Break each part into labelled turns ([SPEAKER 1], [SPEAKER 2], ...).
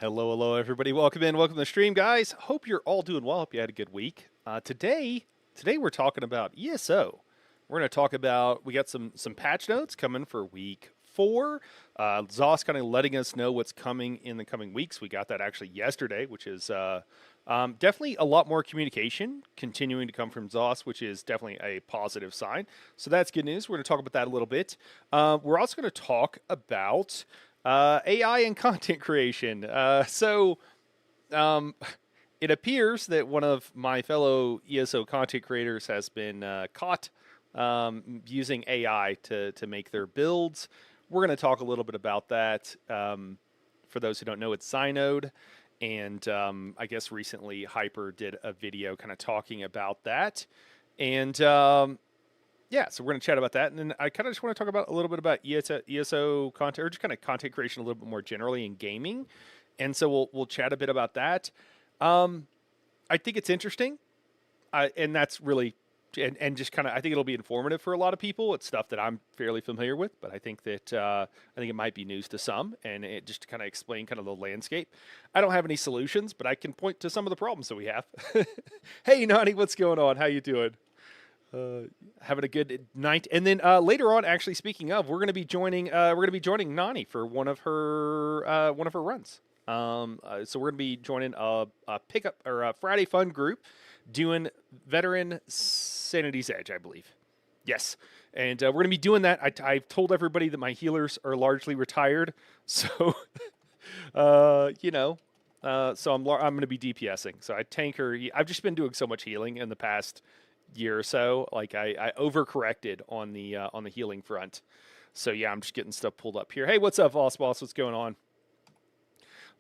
[SPEAKER 1] Hello, everybody. Welcome in. Welcome to the stream, guys. Hope you're all doing well. Hope you had a good week. Today we're talking about ESO. We're going to talk about, we got some patch notes coming for week 4. Zoss kind of letting us know what's coming in the coming weeks. We got that actually yesterday, which is definitely a lot more communication continuing to come from Zoss, which is definitely a positive sign. So that's good news. We're going to talk about that a little bit. We're also going to talk about AI and content creation. It appears that one of my fellow ESO content creators has been caught using AI to make their builds. We're going to talk a little bit about that. For those who don't know, it's Synode. And I guess recently Hyper did a video kind of talking about that. And yeah, so we're going to chat about that. And then I kind of just want to talk about a little bit about ESO content, or just kind of content creation a little bit more generally in gaming. And so we'll chat a bit about that. I think it's interesting. And that's really, and just kind of, I think it'll be informative for a lot of people. It's stuff that I'm fairly familiar with, but I think that, I think it might be news to some, and it just to kind of explain kind of the landscape. I don't have any solutions, but I can point to some of the problems that we have. Hey, Nani, what's going on? How you doing? Having a good night, and then later on, actually speaking of, we're going to be joining Nani for one of her runs. So we're going to be joining a pickup or a Friday Fun group doing Veteran Sanity's Edge, I believe. Yes, and we're going to be doing that. I've told everybody that my healers are largely retired, so so I'm going to be DPSing. So I tanker. I've just been doing so much healing in the past year or so. Like I overcorrected on the healing front. So yeah, I'm just getting stuff pulled up here. Hey, what's up, Voss Boss? What's going on?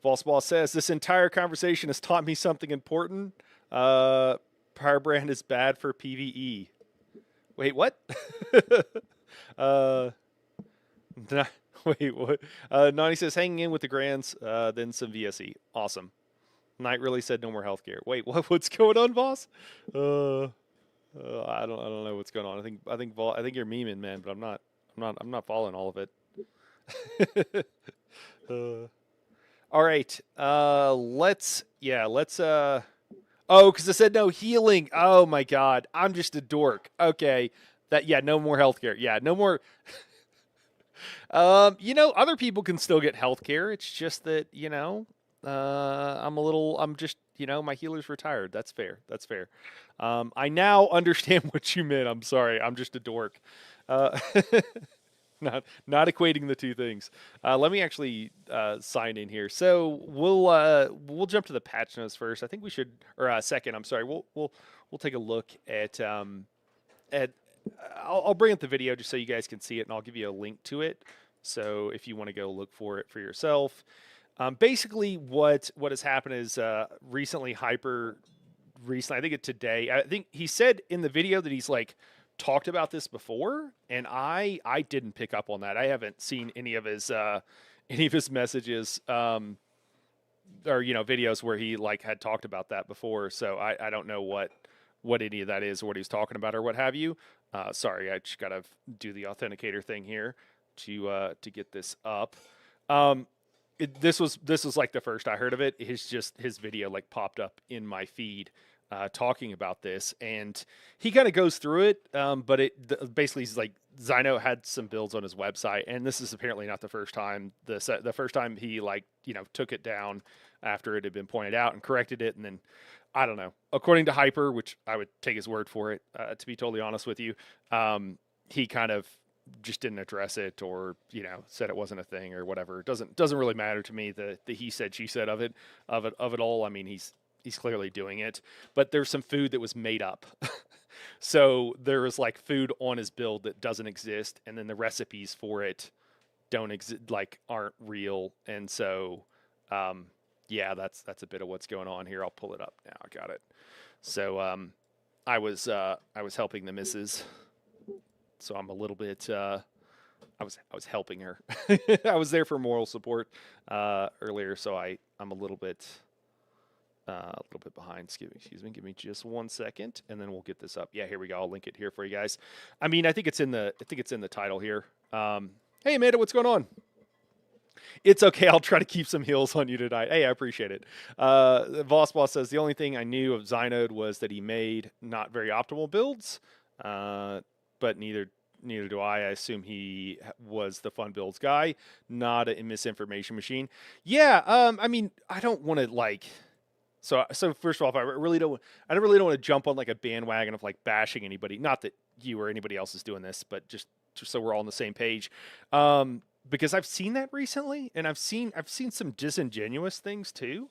[SPEAKER 1] Voss Boss says this entire conversation has taught me something important. Firebrand is bad for PvE. Wait, what? Wait, what? Nani says hanging in with the Grands, then some VSE. Awesome. Knight really said no more healthcare. Wait, what's going on, Voss? I don't know what's going on. I think you're memeing, man, but I'm not following all of it. All right. Let's oh, because I said no healing. Oh my god. I'm just a dork. Okay. No more healthcare. Yeah, no more. Other people can still get healthcare. It's just that, I'm just, my healer's retired. That's fair. I now understand what you meant. I'm sorry. I'm just a dork. Not equating the two things. Let me actually sign in here. So we'll jump to the patch notes first. I think we should, or second. I'm sorry. We'll take a look at I'll bring up the video just so you guys can see it, and I'll give you a link to it. So if you want to go look for it for yourself. Basically, what has happened is recently, I think today, I think he said in the video that he's like talked about this before, and I didn't pick up on that. I haven't seen any of his messages or videos where he like had talked about that before. So I don't know what any of that is or what he's talking about or what have you. Sorry, I just gotta do the authenticator thing here to get this up. This was like the first I heard of it. His video like popped up in my feed talking about this, and he kind of goes through it. But basically he's like, Zyno had some builds on his website, and this is apparently not the first time. The first time he took it down after it had been pointed out and corrected it, and then I don't know. According to Hyper, which I would take his word for it, to be totally honest with you, he kind of just didn't address it, or said it wasn't a thing or whatever. It doesn't really matter to me the he said she said of it all. I mean, he's clearly doing it, but there's some food that was made up. So there was like food on his build that doesn't exist, and then the recipes for it aren't real, and so yeah, that's a bit of what's going on here. I'll pull it up now. I got it. So I was helping the missus. So I'm a little bit. I was helping her. I was there for moral support earlier, so I'm a little bit behind. Excuse me. Give me just 1 second, and then we'll get this up. Yeah, here we go. I'll link it here for you guys. I mean, I think it's in the title here. Hey Amanda, what's going on? It's okay. I'll try to keep some heals on you tonight. Hey, I appreciate it. Voss Boss says the only thing I knew of Zynode was that he made not very optimal builds, but neither do I. I assume he was the fun builds guy, not a misinformation machine. Yeah. I mean, I don't want to like. So first of all, I really don't want to jump on like a bandwagon of like bashing anybody. Not that you or anybody else is doing this, but just so we're all on the same page. Because I've seen that recently, and I've seen some disingenuous things too,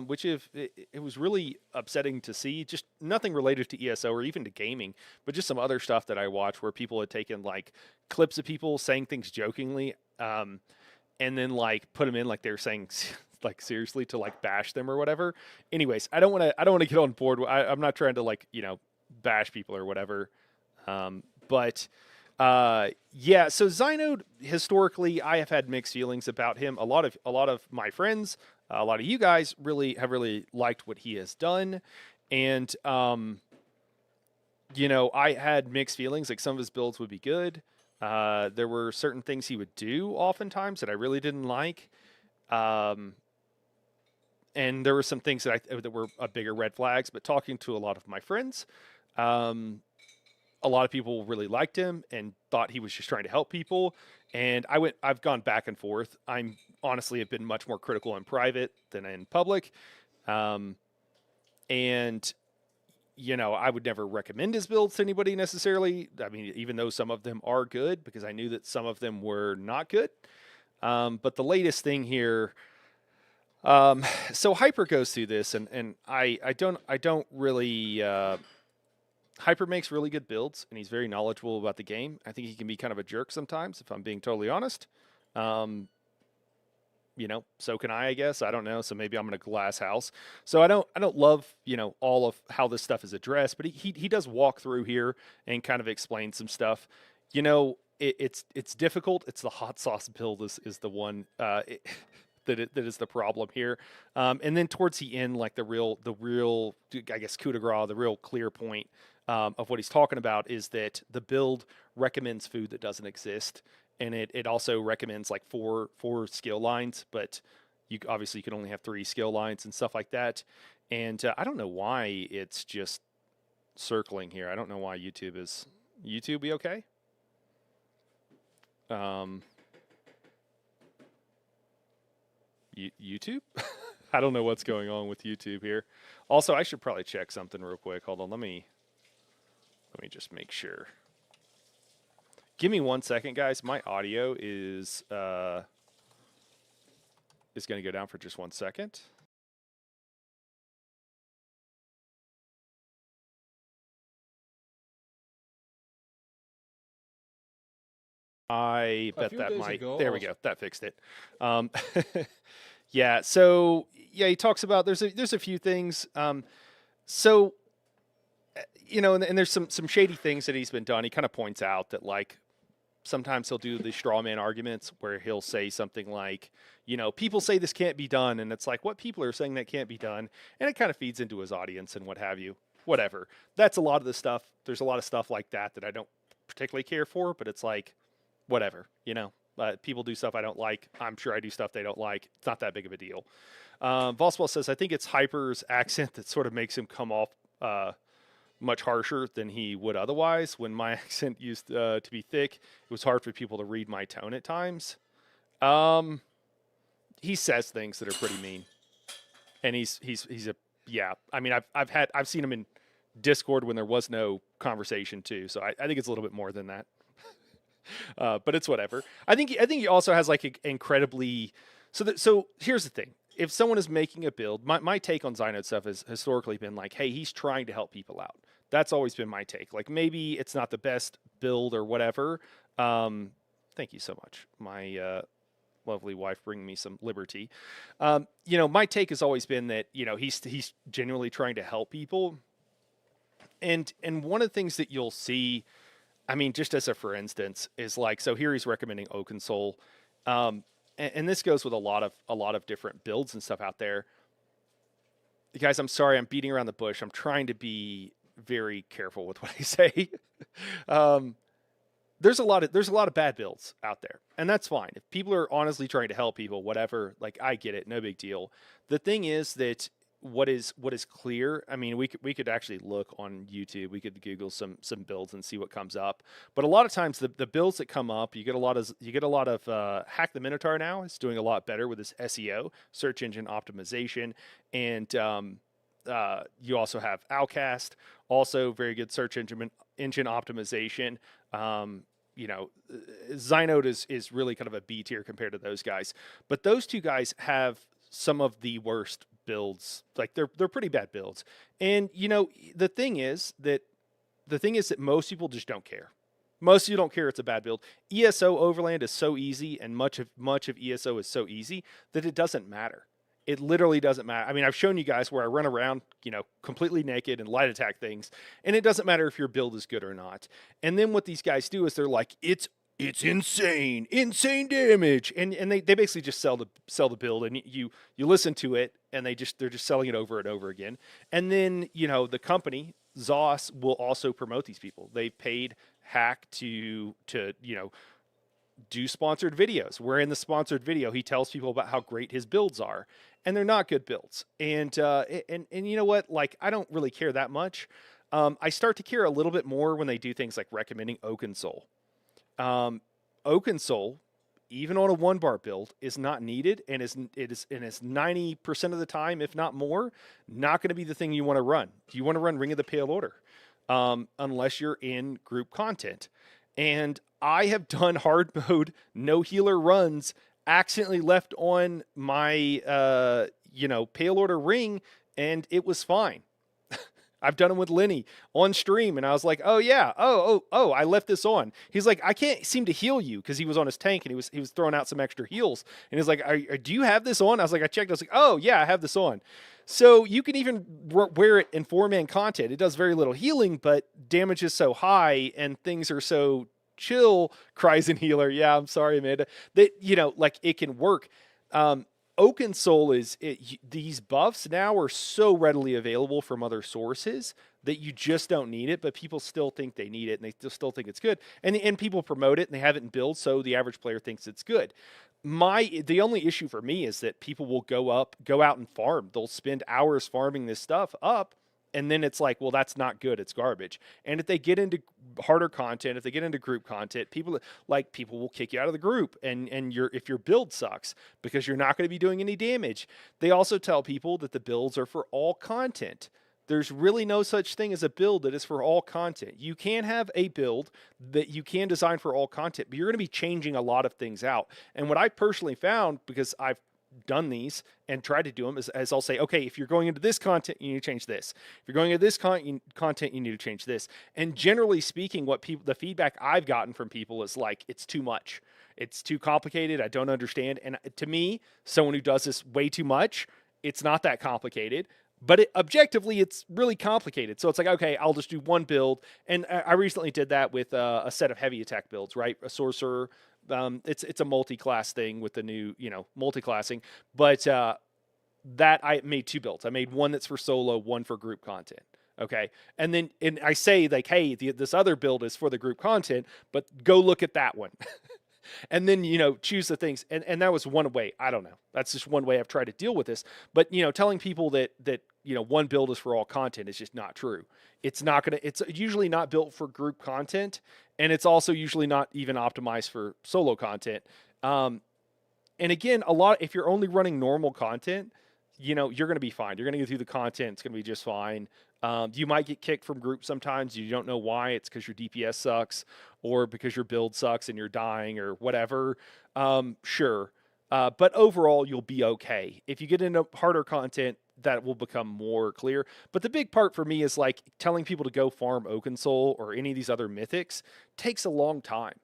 [SPEAKER 1] which if it was really upsetting to see. Just nothing related to ESO or even to gaming, but just some other stuff that I watch where people had taken like clips of people saying things jokingly, and then like put them in like they were saying like seriously to like bash them or whatever. Anyways, I don't want to get on board. I'm not trying to like bash people or whatever. But yeah, so Zynode historically, I have had mixed feelings about him. A lot of my friends, a lot of you guys really liked what he has done, and I had mixed feelings. Like some of his builds would be good. There were certain things he would do oftentimes that I really didn't like. Um, and there were some things that were bigger red flags. But talking to a lot of my friends, um, a lot of people really liked him and thought he was just trying to help people. And I've gone back and forth. I'm honestly have been much more critical in private than in public. Um, and I would never recommend his builds to anybody necessarily. I mean, even though some of them are good, because I knew that some of them were not good. But the latest thing here, so Hyper goes through this, and I don't really. Hyper makes really good builds, and he's very knowledgeable about the game. I think he can be kind of a jerk sometimes, if I'm being totally honest. Um, so can I guess. I don't know. So maybe I'm in a glass house. So I don't love, all of how this stuff is addressed, but he does walk through here and kind of explain some stuff. It's difficult. It's the hot sauce build is the one that is the problem here. And then towards the end, like the real I guess coup de grace, the real clear point of what he's talking about is that the build recommends food that doesn't exist, and it also recommends like four skill lines, but you obviously can only have 3 skill lines and stuff like that. And I don't know why it's just circling here. I don't know why YouTube be okay. Um, YouTube. I don't know what's going on with YouTube here. Also, I should probably check something real quick. Hold on, let me just make sure. Give me 1 second, guys. My audio is going to go down for just 1 second. I bet that might. There we go. That fixed it. Um, yeah. So yeah, he talks about there's a few things. So and there's some shady things that he's been done. He kind of points out that like sometimes he'll do the straw man arguments where he'll say something like, people say this can't be done, and it's like, what people are saying that can't be done, and it kind of feeds into his audience and what have you. Whatever. That's a lot of the stuff. There's a lot of stuff like that I don't particularly care for, but it's like, whatever. People do stuff I don't like. I'm sure I do stuff they don't like. It's not that big of a deal. Voswell says, I think it's Hyper's accent that sort of makes him come off much harsher than he would otherwise. When my accent used to be thick, it was hard for people to read my tone at times. He says things that are pretty mean, and he's a yeah. I mean, I've seen him in Discord when there was no conversation too. So I think it's a little bit more than that. But it's whatever. I think he also has like incredibly. So here's the thing. If someone is making a build, my take on Zynode stuff has historically been like, hey, he's trying to help people out. That's always been my take. Like maybe it's not the best build or whatever. Thank you so much. My lovely wife bringing me some liberty. My take has always been that, he's genuinely trying to help people. And one of the things that you'll see, I mean, just as a for instance, is like, so here he's recommending Oakensole. And this goes with a lot of different builds and stuff out there. Guys, I'm sorry, I'm beating around the bush. I'm trying to be very careful with what I say. there's a lot of bad builds out there, and that's fine. If people are honestly trying to help people, whatever, like I get it, no big deal. The thing is that what is clear. I mean, we could actually look on YouTube. We could Google some builds and see what comes up. But a lot of times the builds that come up, you get a lot of Hack the Minotaur now. It's doing a lot better with this SEO, search engine optimization, and you also have Outcast, also very good search engine optimization. You know, Zynode is really kind of a B tier compared to those guys. But those two guys have some of the worst builds. Like they're pretty bad builds. And you know, the thing is that most people just don't care. Most of you don't care it's a bad build. ESO Overland is so easy, and much of ESO is so easy that it doesn't matter. It literally doesn't matter. I mean, I've shown you guys where I run around, completely naked and light attack things, and it doesn't matter if your build is good or not. And then what these guys do is they're like, it's insane damage, and they basically just sell the build, and you listen to it, and they're just selling it over and over again. And then the company ZOS will also promote these people. They paid Hack to do sponsored videos, where in the sponsored video he tells people about how great his builds are, and they're not good builds. And you know what? Like, I don't really care that much. I start to care a little bit more when they do things like recommending Oaken Soul. Oaken Soul, even on a 1-bar build, is not needed, and is 90% of the time, if not more, not going to be the thing you want to run. You want to run Ring of the Pale Order, unless you're in group content. And I have done hard mode no healer runs, accidentally left on my Pale Order ring, and it was fine. I've done them with Lenny on stream, and I was like, oh yeah, I left this on. He's like, I can't seem to heal you, because he was on his tank and he was throwing out some extra heals. And he's like, do you have this on? I was like, I checked. I was like, oh yeah, I have this on. So you can even wear it in 4-man content. It does very little healing, but damage is so high and things are so chill. Cries and healer. Yeah, I'm sorry, Amanda. That like it can work. Oaken Soul these buffs now are so readily available from other sources that you just don't need it, but people still think they need it, and they still think it's good. And people promote it, and they have it in build, so the average player thinks it's good. The only issue for me is that people will go out and farm. They'll spend hours farming this stuff up, and then it's like, well, that's not good. It's garbage. And if they get into harder content, if they get into group content, people will kick you out of the group. And if your build sucks because you're not going to be doing any damage. They also tell people that the builds are for all content. There's really no such thing as a build that is for all content. You can have a build that you can design for all content, but you're going to be changing a lot of things out. And what I personally found, because I've done these and tried to do them, as I'll say, okay, if you're going into this content, you need to change this. If you're going into this content, you need to change this. And generally speaking, the feedback I've gotten from people is like, it's too much. It's too complicated. I don't understand. And to me, someone who does this way too much, it's not that complicated. But objectively, it's really complicated. So it's like, okay, I'll just do one build. And I recently did that with a set of heavy attack builds, right? A sorcerer. It's a multi-class thing with the new, multi-classing. But that I made 2 builds. I made one that's for solo, one for group content. Okay. And I say like, hey, this other build is for the group content, but go look at that one. And then, choose the things. And that was one way. I don't know. That's just one way I've tried to deal with this. But, telling people that one build is for all content is just not true. It's usually not built for group content. And it's also usually not even optimized for solo content. And again, if you're only running normal content, you're going to be fine. You're going to go through the content. It's going to be just fine. You might get kicked from group sometimes. You don't know why. It's because your DPS sucks, or because your build sucks and you're dying, or whatever. Sure. But overall, you'll be okay. If you get into harder content, that will become more clear. But the big part for me is like telling people to go farm Oaken Soul or any of these other mythics takes a long time.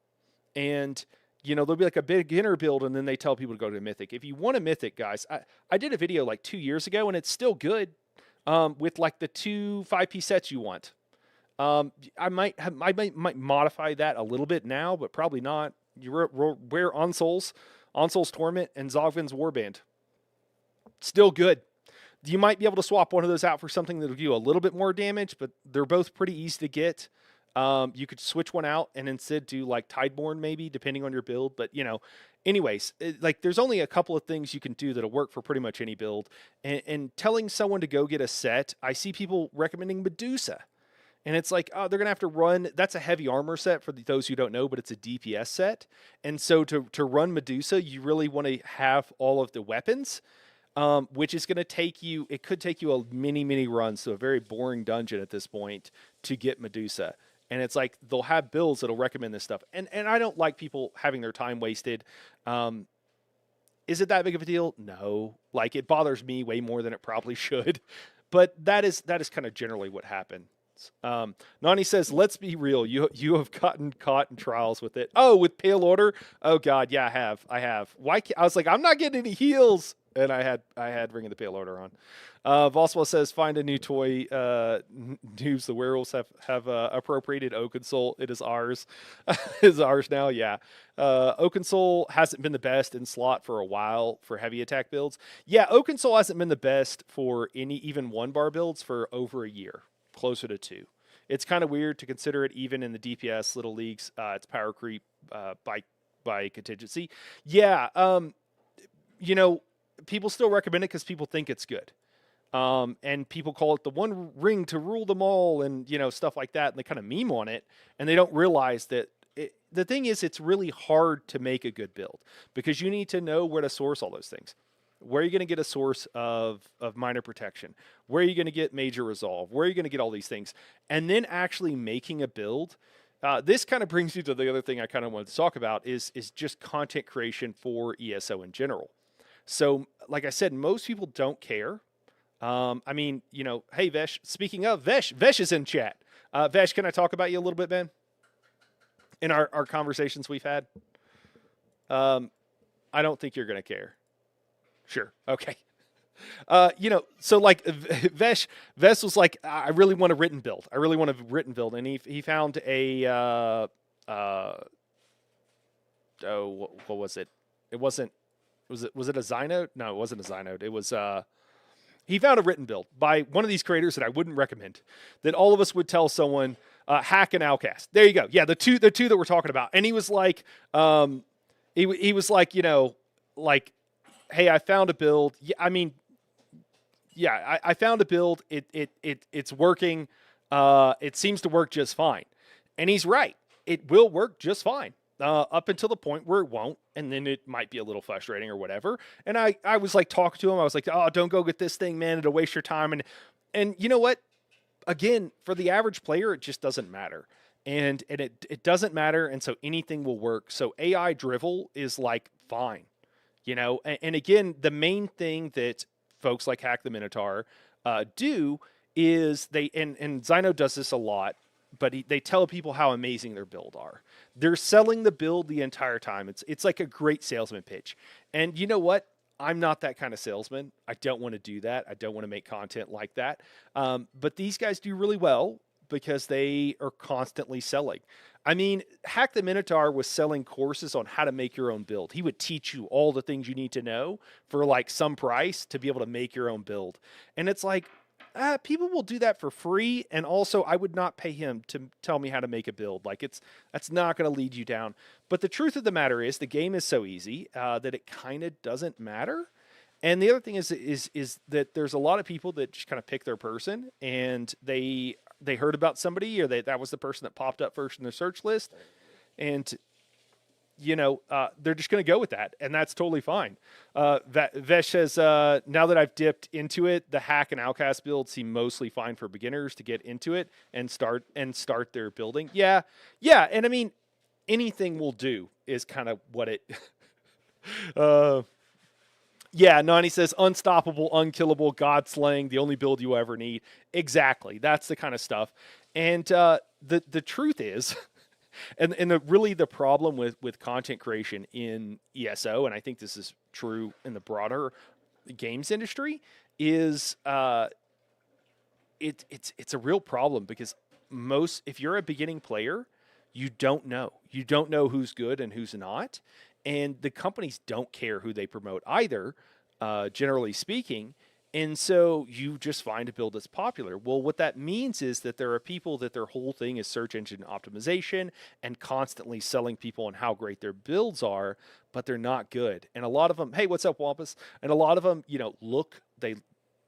[SPEAKER 1] And there'll be like a beginner build, and then they tell people to go to a mythic. If you want a mythic, guys, I did a video like 2 years ago, and it's still good. With like the 2 5-piece sets you want. I might modify that a little bit now, but probably not. You wear Onsoul's Torment and Zogvin's Warband. Still good. You might be able to swap one of those out for something that'll do a little bit more damage, but they're both pretty easy to get. You could switch one out and instead do like Tideborn maybe, depending on your build. But anyways, like there's only a couple of things you can do that'll work for pretty much any build. And telling someone to go get a set, I see people recommending Medusa. And it's like, oh, they're going to have to run. That's a heavy armor set for those who don't know, but it's a DPS set. And so to run Medusa, you really want to have all of the weapons, which is going to take you, it could take you a many runs to a very boring dungeon at this point to get Medusa. And it's like they'll have builds that'll recommend this stuff. And I don't like people having their time wasted. Is it that big of a deal? No. Like it bothers me way more than it probably should. But that is kind of generally what happened. Nani says, "Let's be real. You have gotten caught in trials with it. Oh, with Pale Order. Oh God, yeah, I have. Why? I was like, I'm not getting any heals, and I had Ring of the Pale Order on. Voswell says, find a new toy. News. The werewolves have appropriated Oakensoul. It is ours. It is ours now. Yeah. Oakensoul hasn't been the best in slot for a while for heavy attack builds. Yeah, Oakensoul hasn't been the best for any even 1-bar builds for over a year. Closer to 2. It's kind of weird to consider it even in the DPS little leagues. It's power creep by contingency. Yeah, people still recommend it because people think it's good. And people call it the one ring to rule them all and, stuff like that. And they kind of meme on it. And they don't realize that the thing is, it's really hard to make a good build because you need to know where to source all those things. Where are you going to get a source of minor protection? Where are you going to get major resolve? Where are you going to get all these things? And then actually making a build. This kind of brings you to the other thing I kind of wanted to talk about is just content creation for ESO in general. So, like I said, most people don't care. Hey, Vesh, speaking of, Vesh is in chat. Vesh, can I talk about you a little bit, man? In our conversations we've had? I don't think you're going to care. Sure. Okay. So like Vesh was like, I really want a written build. And he found a, what was it? Was it a Zynode? No, it wasn't a Zynode. It was, he found a written build by one of these creators that I wouldn't recommend, that all of us would tell someone, hack and outcast. There you go. Yeah. The two that we're talking about. And he was like, he was like, hey, I found a build. I found a build. It's working. It seems to work just fine. And he's right. It will work just fine. Up until the point where it won't, and then it might be a little frustrating or whatever. And I was like talking to him. I was like, oh, don't go get this thing, man. It'll waste your time. And you know what? Again, for the average player, it just doesn't matter. And it doesn't matter. And so anything will work. So AI drivel is like fine. And again, the main thing that folks like Hack the Minotaur do is and Zyno does this a lot, but they tell people how amazing their build are. They're selling the build the entire time. It's like a great salesman pitch. And you know what? I'm not that kind of salesman. I don't want to do that. I don't want to make content like that. But these guys do really well because they are constantly selling. I mean, Hack the Minotaur was selling courses on how to make your own build. He would teach you all the things you need to know for like some price to be able to make your own build. And it's like, people will do that for free. And also I would not pay him to tell me how to make a build. Like that's not going to lead you down. But the truth of the matter is the game is so easy that it kind of doesn't matter. And the other thing is that there's a lot of people that just kind of pick their person and they heard about somebody or that was the person that popped up first in their search list. And, they're just going to go with that. And that's totally fine. Vesh says, now that I've dipped into it, the hack and outcast builds seem mostly fine for beginners to get into it and start their building. Yeah. Yeah. And I mean, anything will do is kind of what it, yeah, Nani says, unstoppable, unkillable, god-slaying, the only build you ever need. Exactly. That's the kind of stuff. And the truth is, and really the problem with content creation in ESO, and I think this is true in the broader games industry, is it's a real problem because if you're a beginning player, you don't know. You don't know who's good and who's not. And the companies don't care who they promote either, generally speaking. And so you just find a build that's popular. Well, what that means is that there are people that their whole thing is search engine optimization and constantly selling people on how great their builds are, but they're not good. And a lot of them, hey, what's up, Wampus? And a lot of them,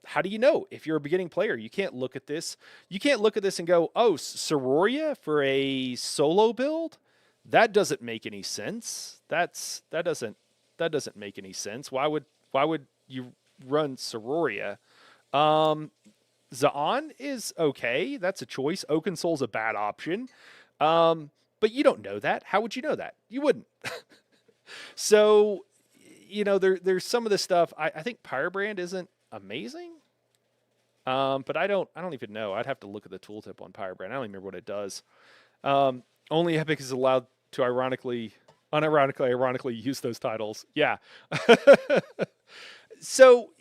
[SPEAKER 1] how do you know if you're a beginning player? You can't look at this. You can't look at this and go, oh, Sororia for a solo build? That doesn't make any sense. That doesn't make any sense. Why would you run Sororia? Zaan is okay. That's a choice. Oakensoul's a bad option. But you don't know that. How would you know that? You wouldn't. So, there's some of the stuff. I think Pyrebrand isn't amazing. But I don't even know. I'd have to look at the tooltip on Pyrebrand. I don't even remember what it does. Only Epic is allowed to ironically use those titles. Yeah. So,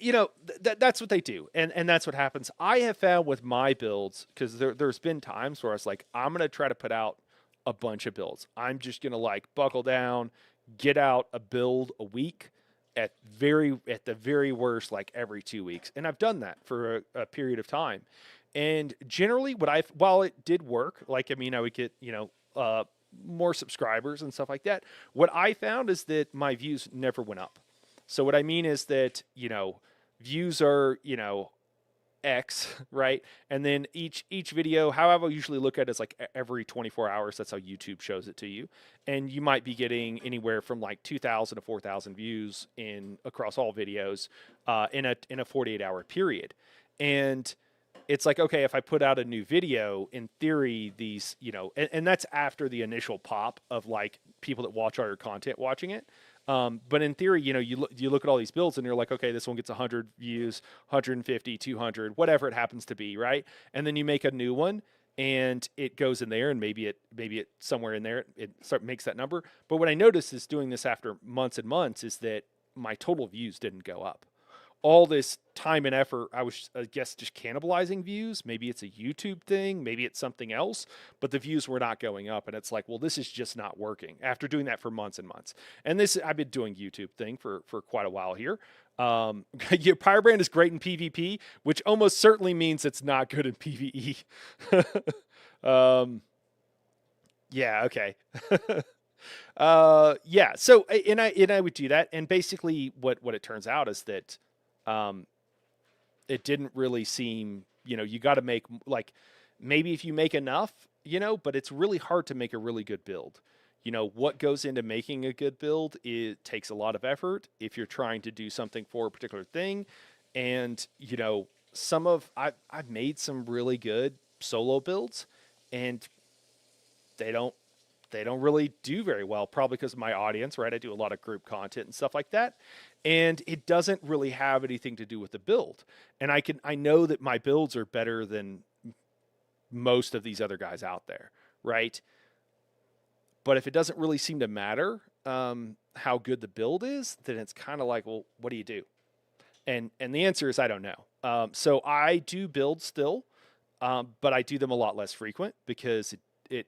[SPEAKER 1] that's what they do. And that's what happens. I have found with my builds, because there's been times where I was like, I'm going to try to put out a bunch of builds. I'm just going to buckle down, get out a build a week at the very worst, every 2 weeks. And I've done that for a period of time. And generally while it did work, I would get, more subscribers and stuff like that. What I found is that my views never went up. So what I mean is that, views are, X, right? And then each video, how I will usually look at it is every 24 hours. That's how YouTube shows it to you. And you might be getting anywhere from 2,000 to 4,000 views across all videos in a 48-hour period. And it's okay, if I put out a new video, in theory, these, and that's after the initial pop of people that watch all your content watching it. But in theory, you look at all these builds and you're like, okay, this one gets 100 views, 150, 200, whatever it happens to be, right? And then you make a new one and it goes in there, and maybe it somewhere in there makes that number. But what I noticed is doing this after months and months is that my total views didn't go up. All this time and effort, I guess, just cannibalizing views. Maybe it's a YouTube thing, maybe it's something else, but the views were not going up. And it's well, this is just not working after doing that for months and months. And I've been doing YouTube thing for quite a while here. Pyrebrand is great in PvP, which almost certainly means it's not good in PvE. Yeah, okay. Yeah. So, and I would do that. And basically what it turns out is that, it didn't really seem, you got to make maybe if you make enough, but it's really hard to make a really good build. What goes into making a good build, it takes a lot of effort if you're trying to do something for a particular thing. And, I've made some really good solo builds, and they don't really do very well, probably because of my audience, right? I do a lot of group content and stuff like that. And it doesn't really have anything to do with the build. And I know that my builds are better than most of these other guys out there, right? But if it doesn't really seem to matter how good the build is, then it's kind of well, what do you do? And the answer is I don't know. So I do build still, but I do them a lot less frequent because it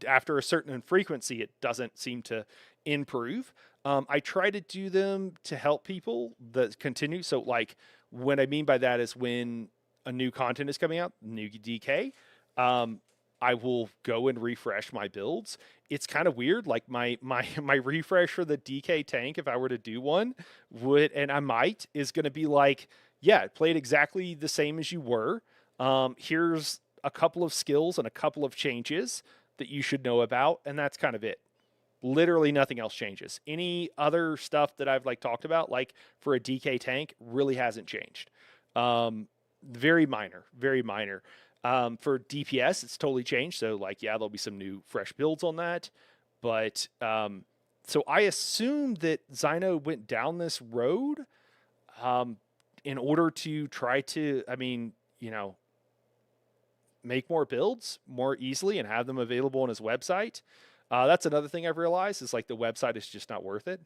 [SPEAKER 1] after a certain frequency, it doesn't seem to improve. I try to do them to help people that continue. So what I mean by that is when a new content is coming out, new DK, I will go and refresh my builds. It's kind of weird. My refresh for the DK tank, if I were to do one, and I might, is going to be yeah, play it exactly the same as you were. Here's a couple of skills and a couple of changes that you should know about, and that's kind of it. Literally nothing else changes. Any other stuff that I've talked about, for a DK tank, really hasn't changed. Very minor, very minor. For DPS, it's totally changed. So yeah, there'll be some new fresh builds on that. But so I assume that Zyno went down this road in order to try to, make more builds more easily and have them available on his website. That's another thing I've realized is the website is just not worth it.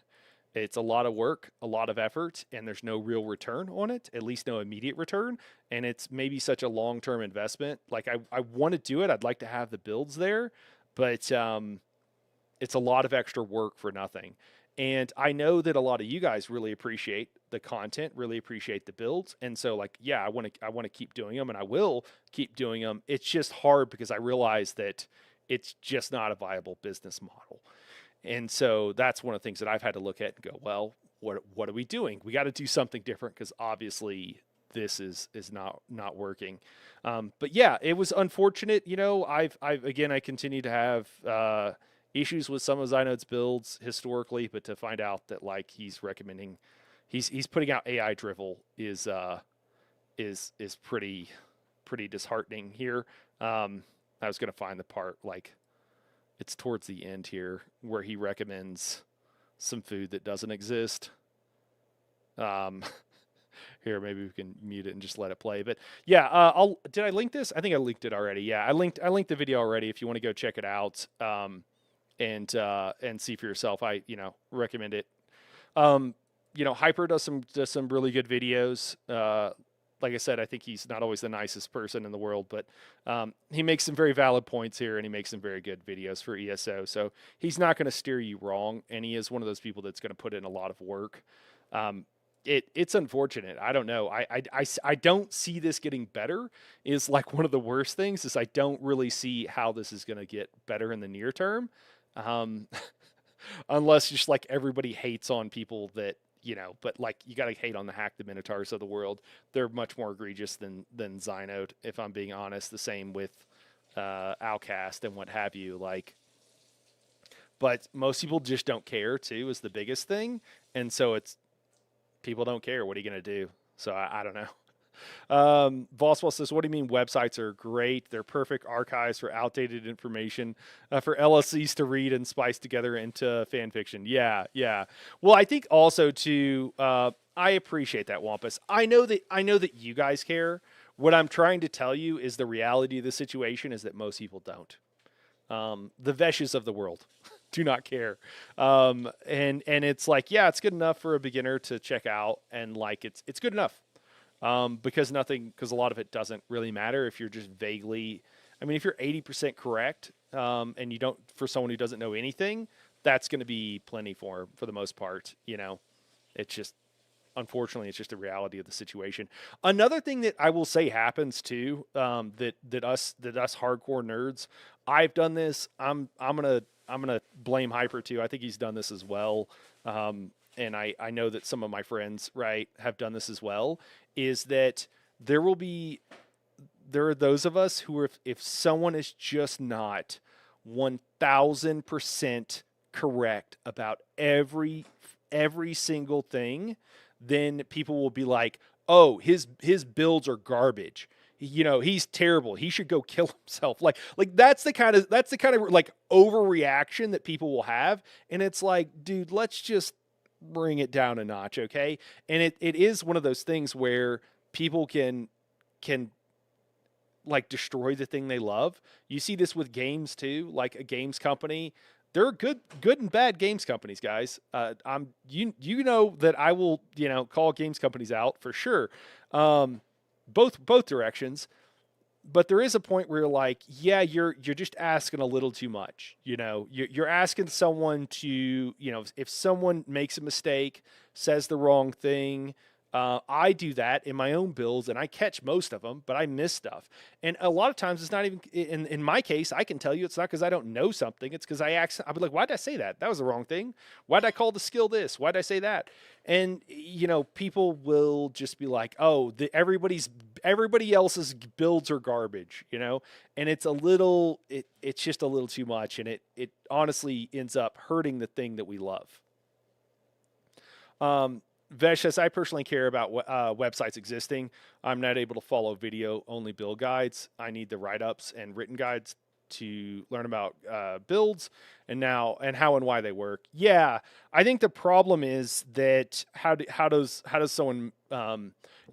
[SPEAKER 1] It's a lot of work, a lot of effort, and there's no real return on it, at least no immediate return. And it's maybe such a long-term investment. I want to do it. I'd like to have the builds there, but it's a lot of extra work for nothing. And I know that a lot of you guys really appreciate the content, really appreciate the builds. And so like, yeah, I want to keep doing them and I will keep doing them. It's just hard because I realize that it's just not a viable business model. And so that's one of the things that I've had to look at and go, well, what are we doing? We got to do something different because obviously this is not working. But yeah, it was unfortunate. You know, I've again I continue to have issues with some of Zynode's builds historically, but to find out that like he's recommending, he's putting out AI drivel is pretty disheartening here. I was gonna find the part like it's towards the end here where he recommends some food that doesn't exist. Um, Here, maybe we can mute it and just let it play. But yeah, did I link this? I think I linked it already. Yeah, I linked the video already. If you want to go check it out, and see for yourself, I recommend it. Hyper does some really good videos. Like I said, I think he's not always the nicest person in the world, but he makes some very valid points here, and he makes some very good videos for ESO. So he's not going to steer you wrong, and he is one of those people that's going to put in a lot of work. It's unfortunate. I don't know. I don't see this getting better is like one of the worst things is I don't really see how this is going to get better in the near term. Unless just like everybody hates on people that, but like you got to hate on the Hack the Minotaurs of the world. They're much more egregious than Zynode, if I'm being honest. The same with Outcast and what have you. Like, but most people just don't care too is the biggest thing. And so it's, people don't care. What are you going to do? So I don't know. Vosswell says, what do you mean websites are great? They're perfect archives for outdated information for LSCs to read and splice together into fan fiction. Yeah, yeah. Well, I think also too, I appreciate that, Wampus. I know that you guys care. What I'm trying to tell you is the reality of the situation is that most people don't. The Veshes of the world do not care. And it's like, yeah, it's good enough for a beginner to check out. And like, it's good enough. Because a lot of it doesn't really matter if you're just vaguely, I mean, if you're 80% correct, and you don't, for someone who doesn't know anything, that's going to be plenty for the most part. It's just, unfortunately, it's just the reality of the situation. Another thing that I will say happens too, that us hardcore nerds, I've done this. I'm gonna blame Hyper too. I think he's done this as well. And I know that some of my friends, right, have done this as well, is that there are those of us who are, if someone is just not 1000% correct about every single thing, then people will be like, oh, his builds are garbage. He's terrible. He should go kill himself. Like that's the kind of like overreaction that people will have. And it's like, dude, let's just bring it down a notch. Okay. And it is one of those things where people can like destroy the thing they love. You see this with games too, like a games company. There are good and bad games companies, guys. You know that I will, call games companies out for sure. Both directions. But there is a point where you're like, yeah, you're just asking a little too much. You're asking someone to, if someone makes a mistake, says the wrong thing. I do that in my own builds, and I catch most of them, but I miss stuff. And a lot of times, it's not even in my case. I can tell you it's not because I don't know something. It's because I'll be like, why did I say that? That was the wrong thing. Why did I call the skill this? Why did I say that? And people will just be like, oh, everybody else's builds are garbage, and it's it's just a little too much, and it honestly ends up hurting the thing that we love. Vesh says, I personally care about websites existing. I'm not able to follow video-only build guides. I need the write-ups and written guides to learn about builds and how and why they work. Yeah, I think the problem is that how does someone?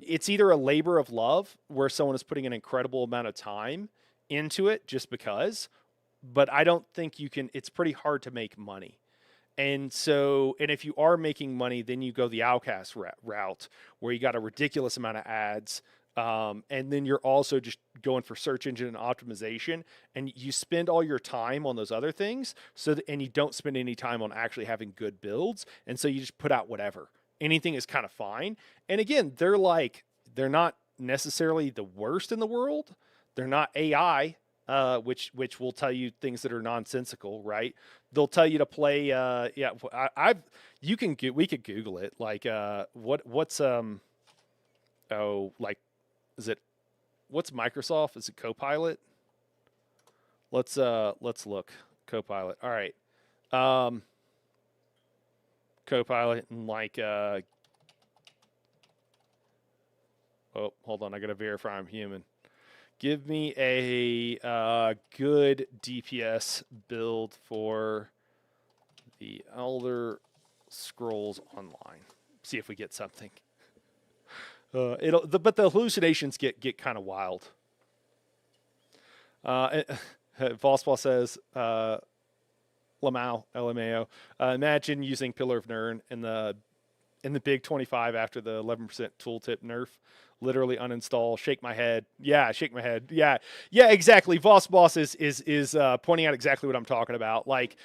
[SPEAKER 1] It's either a labor of love where someone is putting an incredible amount of time into it just because, but I don't think you can. It's pretty hard to make money. And if you are making money, then you go the Outcast route where you got a ridiculous amount of ads. And then you're also just going for search engine optimization, and you spend all your time on those other things. And you don't spend any time on actually having good builds. And so you just put out whatever. Anything is kind of fine. And again, they're not necessarily the worst in the world. They're not AI, which will tell you things that are nonsensical, right? They'll tell you to play. Yeah, I've we could Google it. Like, what's oh, like, is it, what's Microsoft? Is it Copilot? Let's look. Copilot. All right. Um, Copilot and like oh, hold on, I gotta verify I'm human. Give me a good DPS build for the Elder Scrolls Online. See if we get something. But the hallucinations get kind of wild. Vospal says, Lamau, LMAO. Imagine using Pillar of Nirn in the big 25 after the 11% tooltip nerf. Literally uninstall. Shake my head. Yeah, shake my head. Yeah, yeah, exactly. Voss Boss is pointing out exactly what I'm talking about. Like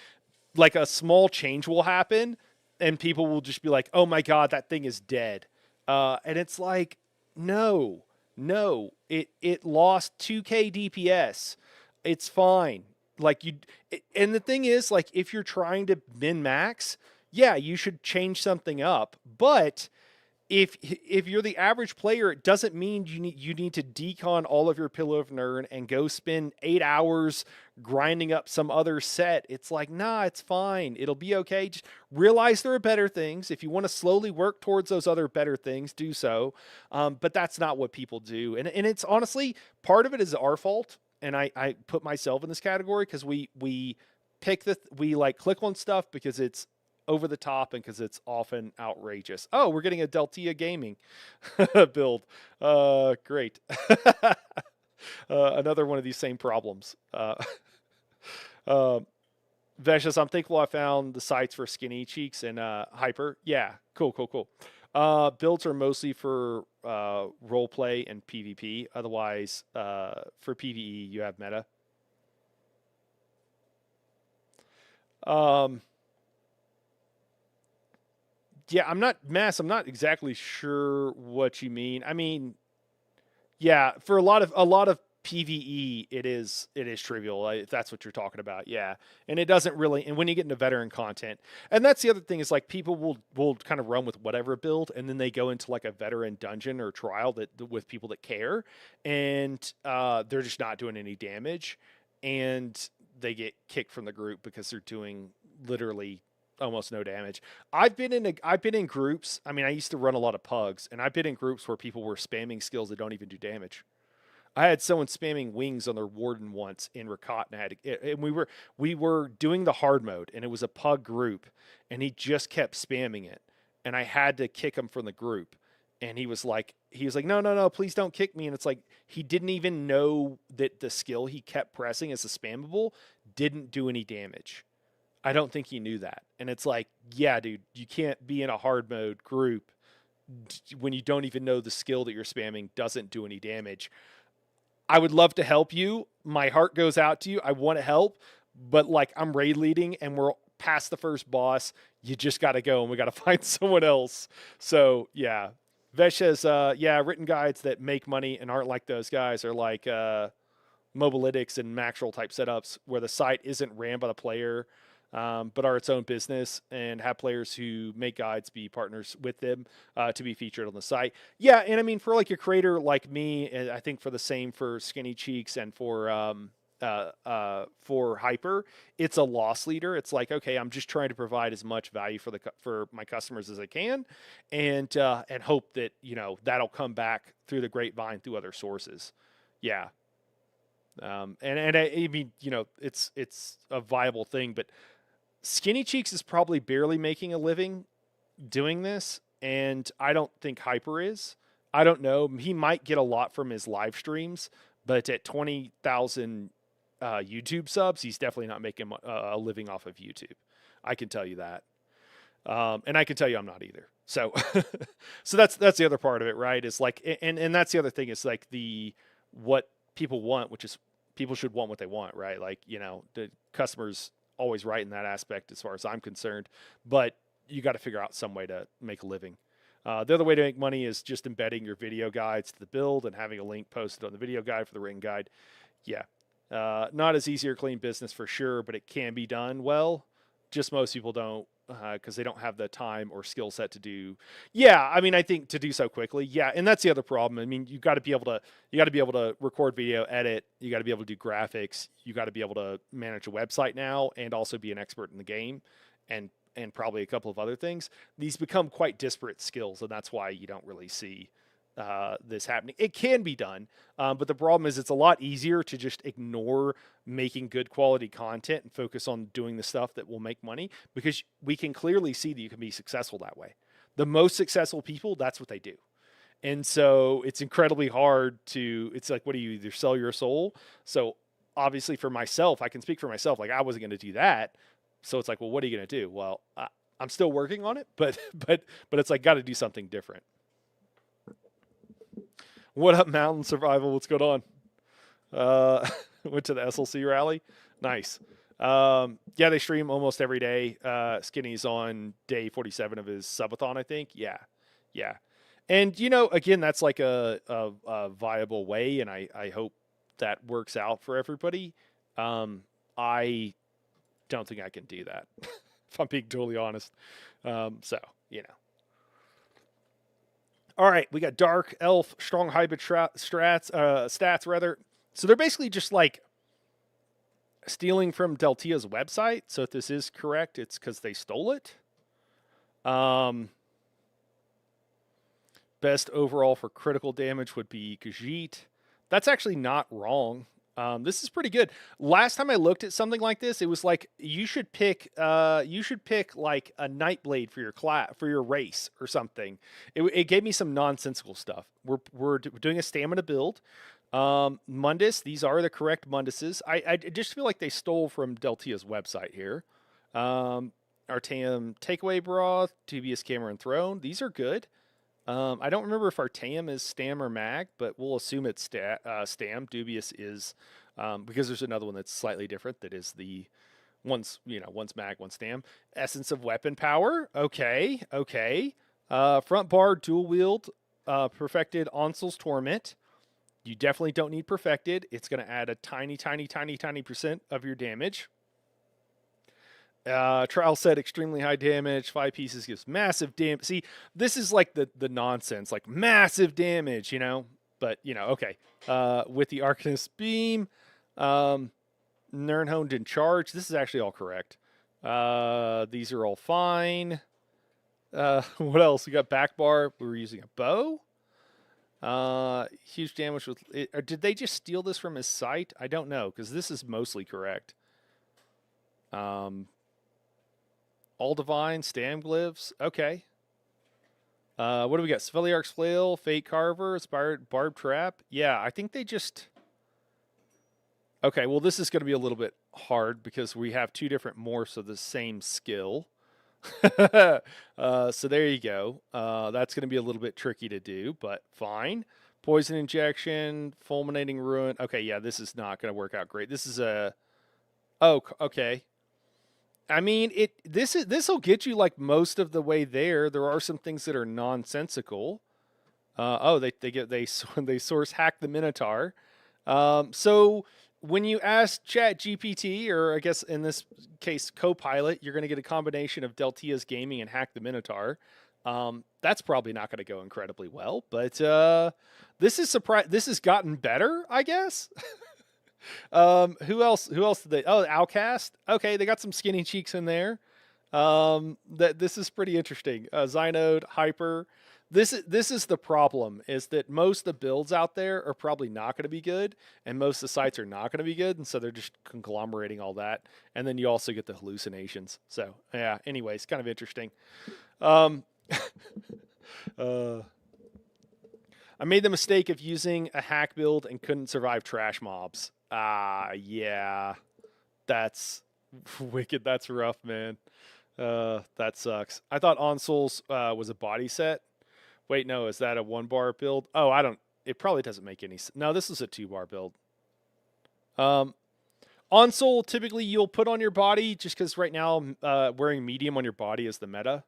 [SPEAKER 1] a small change will happen, and people will just be like, "Oh my god, that thing is dead," and it's like, no, no, it lost 2k DPS. It's fine. Like and the thing is, like, if you're trying to min max, yeah, you should change something up. But if you're the average player, it doesn't mean you need to decon all of your Pillow of Nirn and go spend 8 hours grinding up some other set. It's like, nah, it's fine. It'll be okay. Just realize there are better things. If you want to slowly work towards those other better things, do so. But that's not what people do. And it's honestly, part of it is our fault. And I put myself in this category because we like click on stuff because it's over the top and because it's often outrageous. Oh, we're getting a Deltia Gaming build. Great. Another one of these same problems. Veshus, I'm thankful I found the sites for Skinny Cheeks and Hyper. Yeah, cool. Builds are mostly for role play and PvP. Otherwise, for PvE, you have meta. Yeah, I'm not exactly sure what you mean. I mean, yeah, for a lot of PvE, it is trivial, if that's what you're talking about. Yeah, and it doesn't really. And when you get into veteran content, and that's the other thing is like people will kind of run with whatever build, and then they go into like a veteran dungeon or trial that with people that care, and they're just not doing any damage, and they get kicked from the group because they're doing literally almost no damage. I've been in groups. I mean, I used to run a lot of pugs, and I've been in groups where people were spamming skills that don't even do damage. I had someone spamming wings on their warden once in Rakat, and we were doing the hard mode, and it was a pug group, and he just kept spamming it, and I had to kick him from the group, and he was like, no, no, no, please don't kick me, and it's like he didn't even know that the skill he kept pressing as a spammable didn't do any damage. I don't think he knew that, and it's like, yeah, dude, you can't be in a hard mode group when you don't even know the skill that you're spamming doesn't do any damage. I would love to help you. My heart goes out to you. I want to help, but like I'm raid leading and we're past the first boss. You just got to go and we got to find someone else. So yeah, Vesh says, yeah, written guides that make money and aren't like those guys are like Mobalytics and Maxroll type setups where the site isn't ran by the player, but are its own business and have players who make guides be partners with them to be featured on the site. Yeah, and I mean, for like a creator like me, and I think for the same for Skinny Cheeks and for Hyper, it's a loss leader. It's like, okay, I'm just trying to provide as much value for my customers as I can, and hope that that'll come back through the grapevine through other sources. Yeah. And I mean, it's a viable thing, but Skinny Cheeks is probably barely making a living doing this, and I don't think Hyper is. I don't know. He might get a lot from his live streams, but at 20,000 YouTube subs, he's definitely not making a living off of YouTube. I can tell you that. And I can tell you I'm not either. So, so that's the other part of it, right? Is like, and that's the other thing is like what people want, which is people should want what they want, right? Like, the customers always right in that aspect as far as I'm concerned, but you got to figure out some way to make a living. The other way to make money is just embedding your video guides to the build and having a link posted on the video guide for the written guide. Yeah. Not as easy or clean business for sure, but it can be done well. Just most people don't because they don't have the time or skill set to do. Yeah, I mean, I think to do so quickly. Yeah, and that's the other problem. I mean, you got to be able to record video, edit. You got to be able to do graphics. You got to be able to manage a website now, and also be an expert in the game, and probably a couple of other things. These become quite disparate skills, and that's why you don't really see this happening. It can be done, but the problem is it's a lot easier to just ignore making good quality content and focus on doing the stuff that will make money because we can clearly see that you can be successful that way. The most successful people, that's what they do. And so it's incredibly hard it's like, what do you either sell your soul? So obviously for myself, I can speak for myself. Like I wasn't going to do that. So it's like, well, what are you going to do? Well, I'm still working on it, but it's like, got to do something different. What up, Mountain Survival? What's going on? Went to the SLC rally. Nice. Yeah, they stream almost every day. Skinny's on day 47 of his subathon, I think. Yeah. And, again, that's like a viable way, and I hope that works out for everybody. I don't think I can do that, if I'm being totally honest. So. All right, we got Dark Elf, Strong Hybrid stats rather. So they're basically just like stealing from Deltia's website. So if this is correct, it's because they stole it. Best overall for critical damage would be Khajiit. That's actually not wrong. This is pretty good. Last time I looked at something like this, it was like you should pick like a Nightblade for your race or something. It gave me some nonsensical stuff. We're doing a stamina build. Mundus, these are the correct Munduses. I just feel like they stole from Deltia's website here. Artaeum Takeaway Broth, Dubious Camera and Throne. These are good. I don't remember if Artaeum is Stam or Mag, but we'll assume it's Stam. Dubious is because there's another one that's slightly different. That is the one's Mag, one's Stam. Essence of Weapon Power. Okay. Front bar dual wield. Perfected Onsl's Torment. You definitely don't need perfected. It's going to add a tiny percent of your damage. Trial set extremely high damage. 5 pieces gives massive damage. See, this is like the nonsense, like massive damage, But okay. With the Arcanist Beam, Nernhoned in charge. This is actually all correct. These are all fine. What else? We got back bar. We were using a bow. Huge damage with. Or did they just steal this from his site? I don't know because this is mostly correct. All Divine, Stam Glyphs. Okay. What do we got? Sveliarch's Flail, Fate Carver, Inspired Barb Trap. Yeah, I think they just... Okay, well, this is going to be a little bit hard because we have 2 different morphs of the same skill. So there you go. That's going to be a little bit tricky to do, but fine. Poison Injection, Fulminating Ruin. Okay, yeah, this is not going to work out great. This is a... Oh, okay. I mean, this will get you like most of the way there. There are some things that are nonsensical. They source hack the Minotaur. So when you ask Chat GPT, or I guess in this case Copilot, you're going to get a combination of Deltia's gaming and hack the Minotaur. That's probably not going to go incredibly well, but this has gotten better, I guess. Who else did they? Oh, Outcast. Okay, they got some skinny cheeks in there. This is pretty interesting. Zynode, Hyper. This is the problem, is that most of the builds out there are probably not going to be good, and most of the sites are not going to be good, and so they're just conglomerating all that. And then you also get the hallucinations. So yeah, anyways, kind of interesting. I made the mistake of using a hack build and couldn't survive trash mobs. Yeah, that's wicked. That's rough, man. That sucks. I thought Onsoul's was a body set. Wait, no, is that a 1 bar build? Oh, I don't. It probably doesn't make any sense. No, this is a 2 bar build. Um, Onsoul typically you'll put on your body just because right now wearing medium on your body is the meta.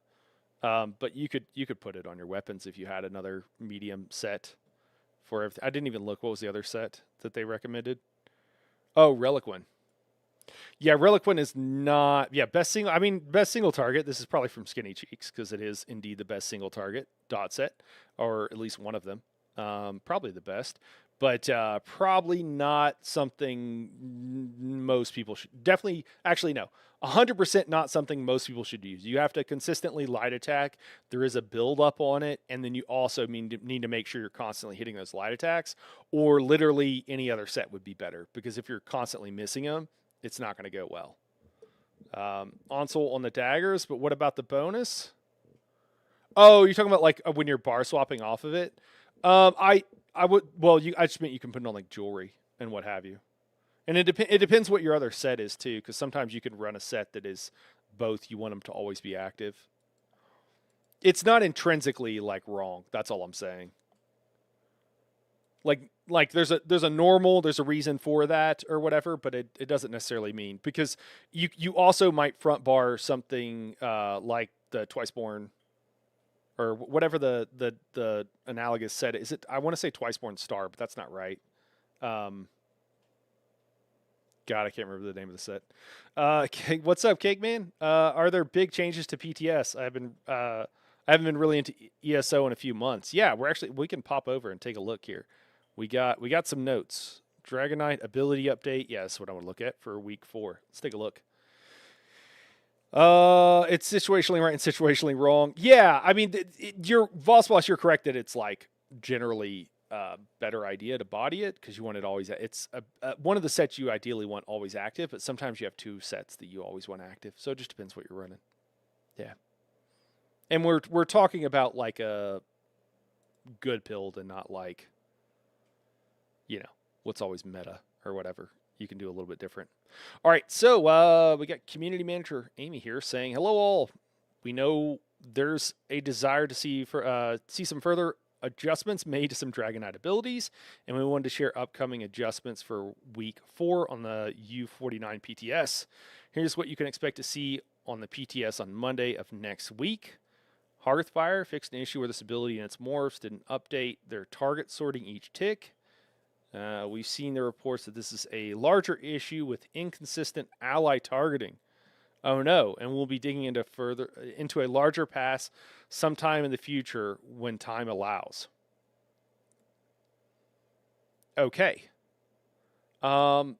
[SPEAKER 1] But you could put it on your weapons if you had another medium set for everything. I didn't even look. What was the other set that they recommended? Oh, Reliquin. Yeah, Reliquin is not. Yeah, best single. I mean, best single target. This is probably from Skinny Cheeks because it is indeed the best single target dot set, or at least one of them. Probably the best, but probably not something most people should. Definitely, actually, no. 100% not something most people should use. You have to consistently light attack. There is a build up on it, and then you also need to make sure you're constantly hitting those light attacks, or literally any other set would be better because if you're constantly missing them, it's not going to go well. Onsoul on the daggers, but what about the bonus? Oh, you're talking about like when you're bar swapping off of it. I would I just meant you can put it on like jewelry and what have you, and it depends what your other set is too, because sometimes you can run a set that is both. You want them to always be active. It's not intrinsically like wrong. That's all I'm saying. Like there's a reason for that or whatever, but it doesn't necessarily mean because you also might front bar something like the Twiceborn or whatever the analogous set is. It I want to say Twiceborn Star, but that's not right. Um, God, I can't remember the name of the set. What's up, Cake Man? Are there big changes to PTS? I haven't been really into ESO in a few months. Yeah, we can pop over and take a look here. We got some notes. Dragonite ability update. Yeah, that's what I want to look at for week 4. Let's take a look. It's situationally right and situationally wrong. Yeah, I mean, your Voss Boss, you're correct that it's like generally a better idea to body it because you want it always. It's one of the sets you ideally want always active, but sometimes you have 2 sets that you always want active. So it just depends what you're running. Yeah, and we're talking about like a good build and not like what's always meta or whatever. You can do a little bit different. All right, so we got community manager Amy here saying, "Hello all. We know there's a desire to see some further adjustments made to some Dragonite abilities, and we wanted to share upcoming adjustments for week 4 on the U49 PTS. Here's what you can expect to see on the PTS on Monday of next week. Hearthfire fixed an issue where this ability and its morphs didn't update their target sorting each tick. We've seen the reports that this is a larger issue with inconsistent ally targeting. Oh no, and we'll be digging into a larger pass sometime in the future when time allows." Okay. That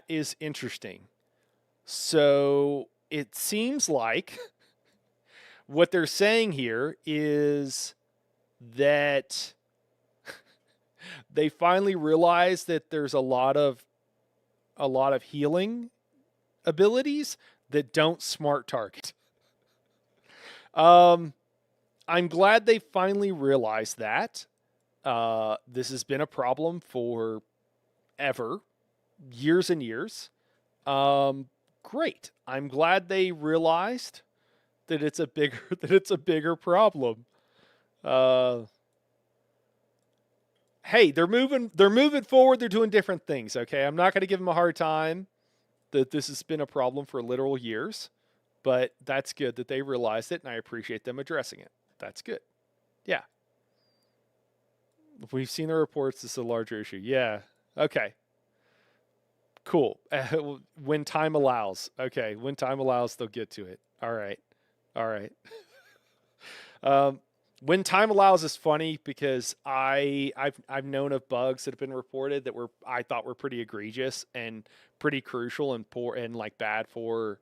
[SPEAKER 1] is interesting. So it seems like what they're saying here is that they finally realized that there's a lot of healing abilities that don't smart target. I'm glad they finally realized that. This has been a problem for ever, years and years. Great. I'm glad they realized that it's a bigger problem. Hey, they're moving forward. They're doing different things. Okay, I'm not going to give them a hard time that this has been a problem for literal years, but that's good that they realized it, and I appreciate them addressing it. That's good. Yeah, we've seen the reports. This is a larger issue. Yeah. Okay. Cool. When time allows. Okay. When time allows, they'll get to it. All right. All right. When time allows is funny because I've known of bugs that have been reported that I thought were pretty egregious and pretty crucial and poor and like bad for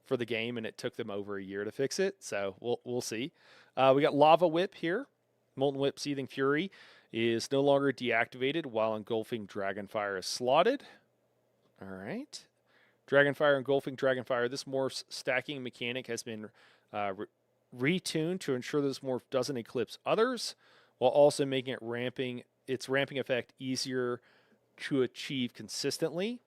[SPEAKER 1] the game, and it took them over a year to fix it. So we'll see. We got Lava Whip here. Molten Whip Seething Fury is no longer deactivated while Engulfing Dragonfire is slotted. All right. Dragonfire Engulfing Dragonfire. This morph's stacking mechanic has been retuned to ensure this morph doesn't eclipse others, while also making its ramping effect easier to achieve consistently.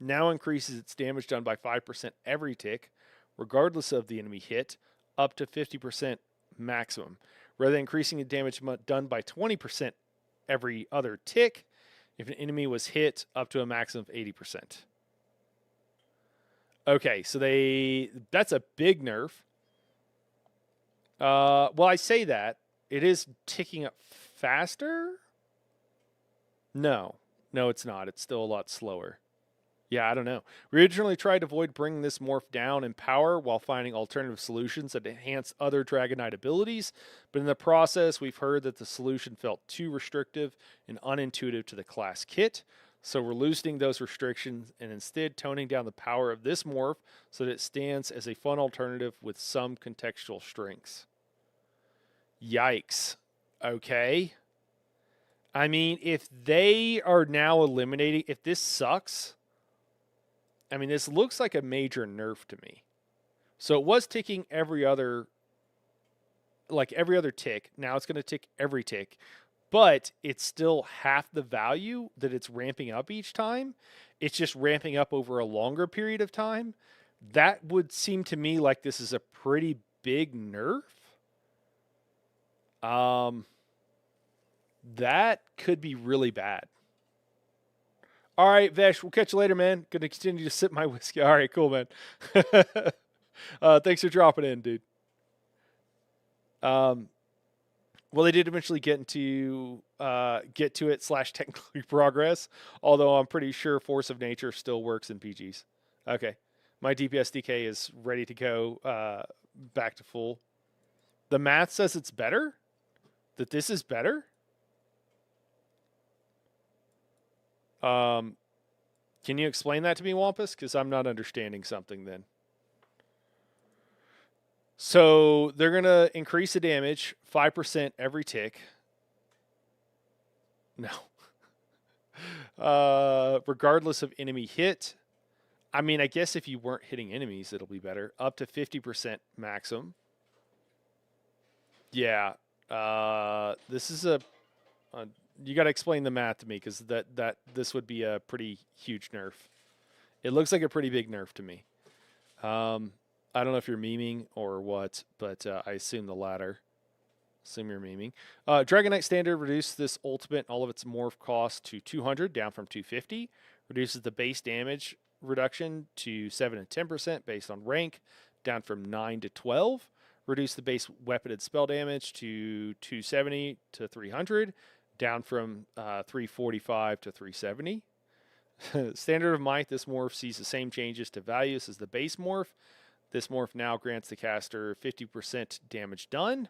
[SPEAKER 1] now increases its damage done by 5% every tick, regardless of the enemy hit, up to 50% maximum, rather than increasing the damage done by 20% every other tick if an enemy was hit up to a maximum of 80%. Okay, so that's a big nerf. Well, I say that. It is ticking up faster? No. No, it's not. It's still a lot slower. Yeah, I don't know. We originally tried to avoid bringing this morph down in power while finding alternative solutions that enhance other Dragonite abilities, but in the process, we've heard that the solution felt too restrictive and unintuitive to the class kit, so we're loosening those restrictions and instead toning down the power of this morph so that it stands as a fun alternative with some contextual strengths. Yikes. Okay. I mean, if they are now eliminating, if this sucks, I mean, this looks like a major nerf to me. So it was ticking every other tick. Now it's going to tick every tick, but it's still half the value that it's ramping up each time. It's just ramping up over a longer period of time. That would seem to me like this is a pretty big nerf. That could be really bad. All right, Vesh, we'll catch you later, man. Gonna continue to sip my whiskey. All right, cool, man. Thanks for dropping in, dude. Well, they did eventually get to it / technically progress, although I'm pretty sure Force of Nature still works in PGs. Okay. My DPS DK is ready to go back to full. The math says it's better? That this is better? Can you explain that to me, Wampus? Because I'm not understanding something then. So they're going to increase the damage 5% every tick. No. Regardless of enemy hit. I mean, I guess if you weren't hitting enemies, it'll be better. Up to 50% maximum. Yeah. This is you got to explain the math to me because this would be a pretty huge nerf. It looks like a pretty big nerf to me. I don't know if you're memeing or what, but I assume the latter. Assume you're memeing. Dragonite Standard reduced this ultimate all of its morph cost to 200, down from 250. Reduces the base damage reduction to 7 and 10% based on rank, down from 9 to 12. Reduce the base weapon and spell damage to 270 to 300, down from 345 to 370. Standard of Might, this morph sees the same changes to values as the base morph. This morph now grants the caster 50% damage done,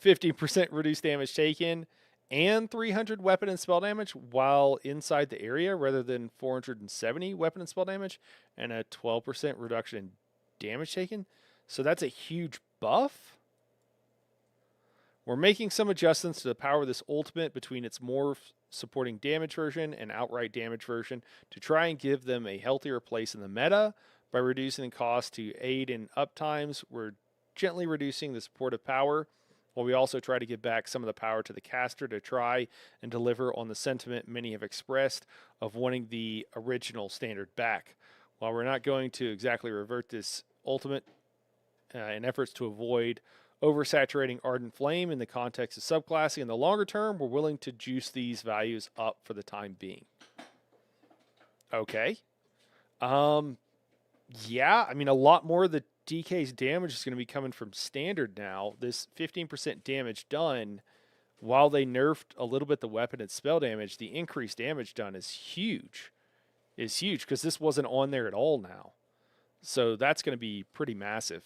[SPEAKER 1] 50% reduced damage taken, and 300 weapon and spell damage while inside the area rather than 470 weapon and spell damage, and a 12% reduction in damage taken. So that's a huge buff. We're making some adjustments to the power of this ultimate between its morph supporting damage version and outright damage version to try and give them a healthier place in the meta. By reducing the cost to aid in uptimes, we're gently reducing the supportive power, while we also try to give back some of the power to the caster to try and deliver on the sentiment many have expressed of wanting the original standard back. While we're not going to exactly revert this ultimate in efforts to avoid oversaturating Ardent Flame in the context of subclassing in the longer term, we're willing to juice these values up for the time being. Okay. Yeah, I mean, a lot more of the DK's damage is going to be coming from standard now. This 15% damage done, while they nerfed a little bit the weapon and spell damage, the increased damage done is huge. Is huge because this wasn't on there at all now. So that's going to be pretty massive.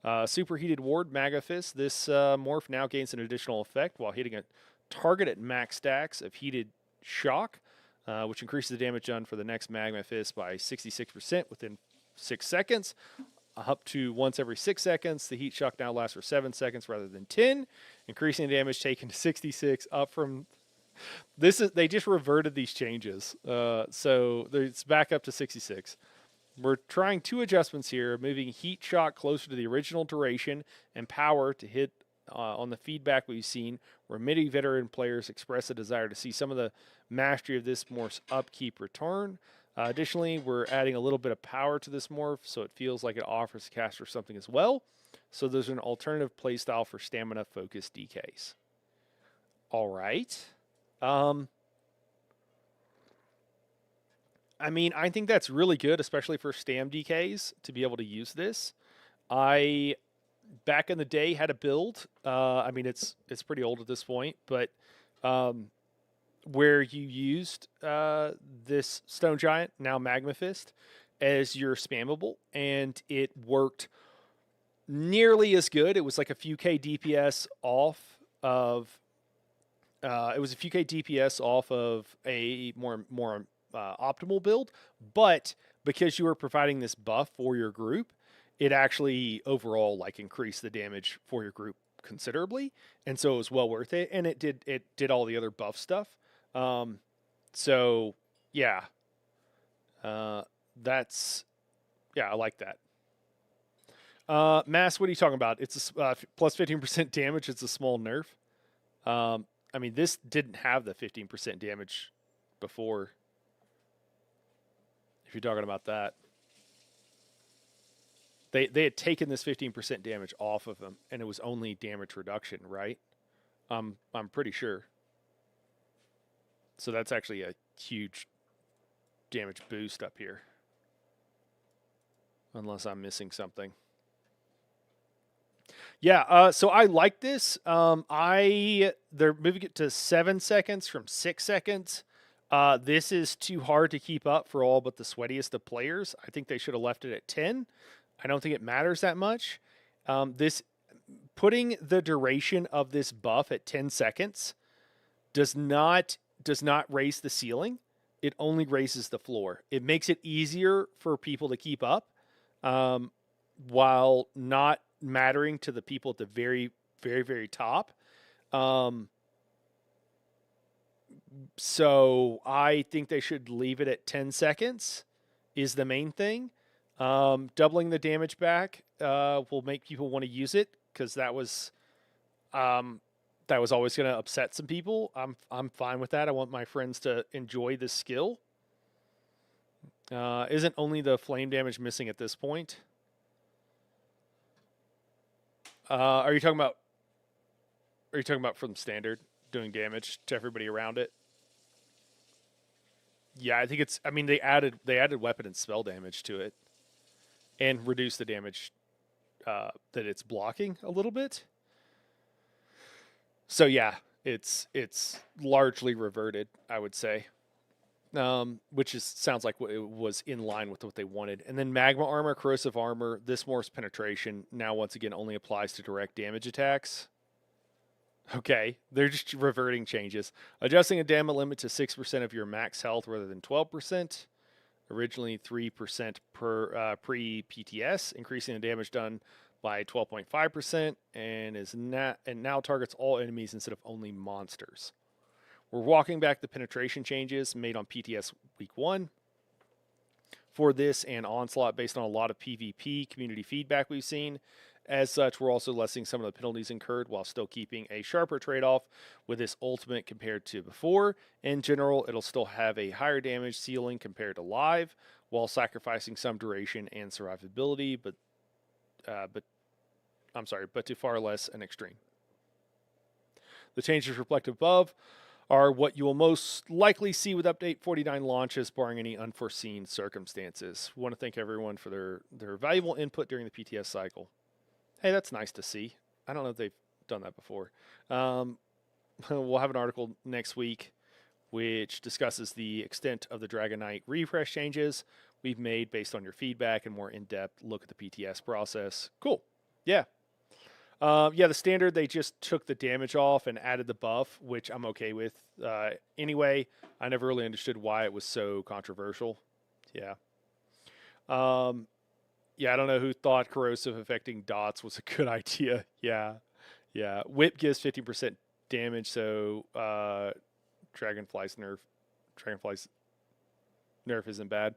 [SPEAKER 1] Superheated Ward, Maga Fist. This morph now gains an additional effect while hitting a target at max stacks of Heated Shock, which increases the damage done for the next Magma Fist by 66% within 6 seconds, up to once every 6 seconds. The heat shock now lasts for 7 seconds rather than 10, increasing the damage taken to 66, up from this. They just reverted these changes, so it's back up to 66. We're trying 2 adjustments here, moving heat shock closer to the original duration and power to hit on the feedback we've seen, where many veteran players express a desire to see some of the mastery of this morph's upkeep return. Additionally, we're adding a little bit of power to this morph, so it feels like it offers the caster something as well. So there's an alternative playstyle for stamina-focused DKs. All right. I mean, I think that's really good, especially for Stam DKs, to be able to use this. I, back in the day, had a build. I mean, it's pretty old at this point, but where you used this Stone Giant, now Magma Fist, as your spammable, and it worked nearly as good. It was like a few K DPS off of. It was a few K DPS off of a more optimal build, but because you were providing this buff for your group, it actually overall like increased the damage for your group considerably, and so it was well worth it. And it did all the other buff stuff. So yeah, that's I like that. Mass, what are you talking about? It's a plus 15% damage. It's a small nerf. I mean, this didn't have the 15% damage before. If you're talking about that, they had taken this 15% damage off of them, and it was only damage reduction, right? I'm pretty sure. So that's actually a huge damage boost up here, unless I'm missing something. Yeah, so I like this. They're moving it to 7 seconds from 6 seconds. This is too hard to keep up for all but the sweatiest of players. I think they should have left it at 10. I don't think it matters that much. This putting the duration of this buff at 10 seconds does not raise the ceiling. It only raises the floor. It makes it easier for people to keep up, while not mattering to the people at the very, very, very top. So I think they should leave it at 10 seconds is the main thing. Doubling the damage back will make people want to use it, because that was always going to upset some people. I'm fine with that. I want my friends to enjoy this skill. Isn't only the flame damage missing at this point? Are you talking about from standard doing damage to everybody around it? Yeah, I think it's. I mean, they added weapon and spell damage to it, and reduced the damage that it's blocking a little bit. So yeah, it's largely reverted, I would say, which sounds like it was in line with what they wanted. And then magma armor, corrosive armor. This morph's penetration now once again only applies to direct damage attacks. Okay, they're just reverting changes. Adjusting a damage limit to 6% of your max health rather than 12%. Originally 3% per pre-PTS, increasing the damage done by 12.5%, and now targets all enemies instead of only monsters. We're walking back the penetration changes made on PTS Week 1 for this and Onslaught based on a lot of PvP community feedback we've seen. As such, we're also lessening some of the penalties incurred while still keeping a sharper trade-off with this ultimate compared to before. In general, it'll still have a higher damage ceiling compared to live, while sacrificing some duration and survivability, but to far less an extreme. The changes reflected above are what you will most likely see with Update 49 launches, barring any unforeseen circumstances. We want to thank everyone for their valuable input during the PTS cycle. Hey, that's nice to see. I don't know if they've done that before. We'll have an article next week which discusses the extent of the Dragon Knight refresh changes we've made based on your feedback and more in-depth look at the PTS process. Cool. Yeah. The standard, they just took the damage off and added the buff, which I'm okay with. Anyway, I never really understood why it was so controversial. Yeah. I don't know who thought corrosive affecting dots was a good idea. Yeah. Whip gives 50% damage, so Dragonfly's nerf isn't bad.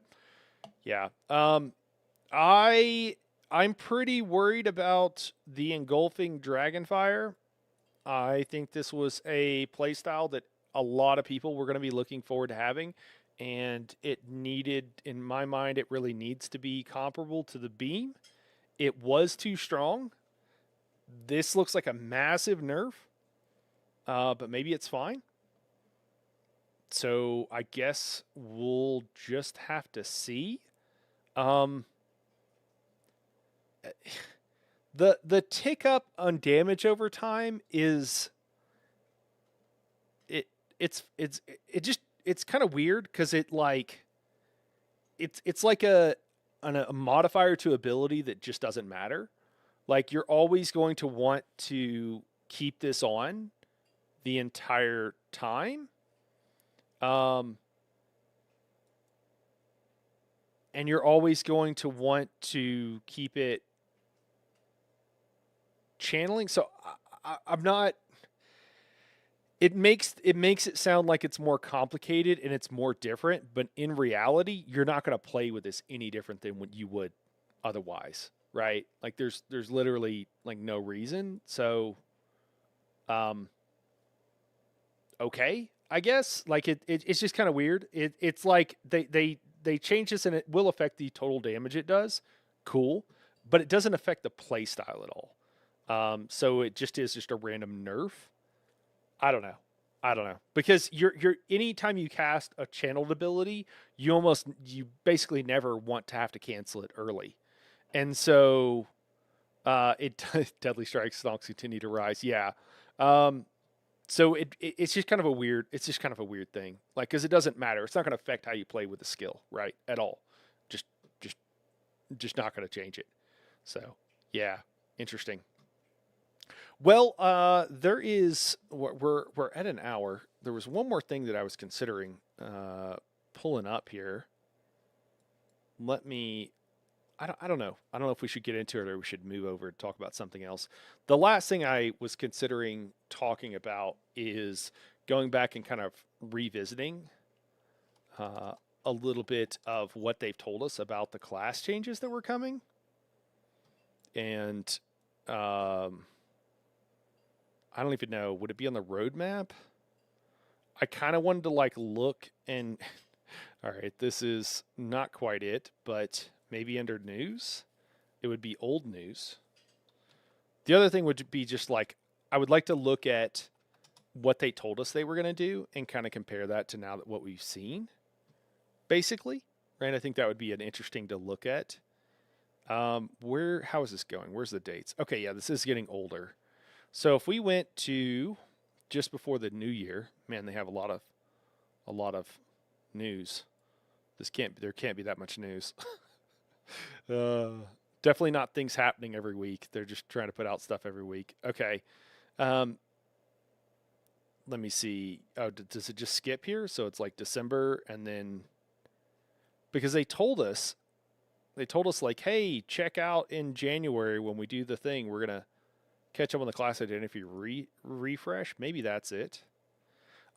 [SPEAKER 1] Yeah. I'm pretty worried about the engulfing Dragonfire. I think this was a play style that a lot of people were going to be looking forward to having, and it needed, in my mind, it really needs to be comparable to the beam. It was too strong. This looks like a massive nerf, but maybe it's fine. So I guess we'll just have to see. Um, the tick up on damage over time is it it's kind of weird because it's like a modifier to ability that just doesn't matter. Like you're always going to want to keep this on the entire time. Um, and you're always going to want to keep it channeling. So I'm not. It makes it sound like it's more complicated and it's more different, but in reality, you're not going to play with this any different than what you would otherwise, right? Like there's literally like no reason. So, um, okay, I guess like it's just kind of weird. It's like they change this and it will affect the total damage it does. Cool, but it doesn't affect the play style at all. So it just is just a random nerf. I don't know. I don't know because you're anytime you cast a channeled ability, you basically never want to have to cancel it early, and so it deadly strikes stonks continue to rise. Yeah, um, so it's just kind of a weird thing like because it doesn't matter. It's not going to affect how you play with the skill right at all. Just just just not going to change it. So yeah, interesting. Well, there is. We're at an hour. There was one more thing that I was considering pulling up here. Let me. I don't know. I don't know if we should get into it or we should move over and talk about something else. The last thing I was considering talking about is going back and kind of revisiting uh, a little bit of what they've told us about the class changes that were coming, and I don't even know. Would it be on the roadmap? I kind of wanted to like look and all right, this is not quite it, but maybe under news, it would be old news. The other thing would be just like I would like to look at what they told us they were going to do and kind of compare that to now that what we've seen, basically. Right? I think that would be an interesting to look at. How is this going? Where's the dates? Okay, yeah, this is getting older. So if we went to just before the new year, man, they have a lot of news. There can't be that much news. uh, Definitely not things happening every week. They're just trying to put out stuff every week. Okay. Um, Let me see. Oh, does it just skip here? So it's like December and then because they told us like, hey, check out in January when we do the thing. We're gonna catch up on the class identity refresh. Maybe that's it.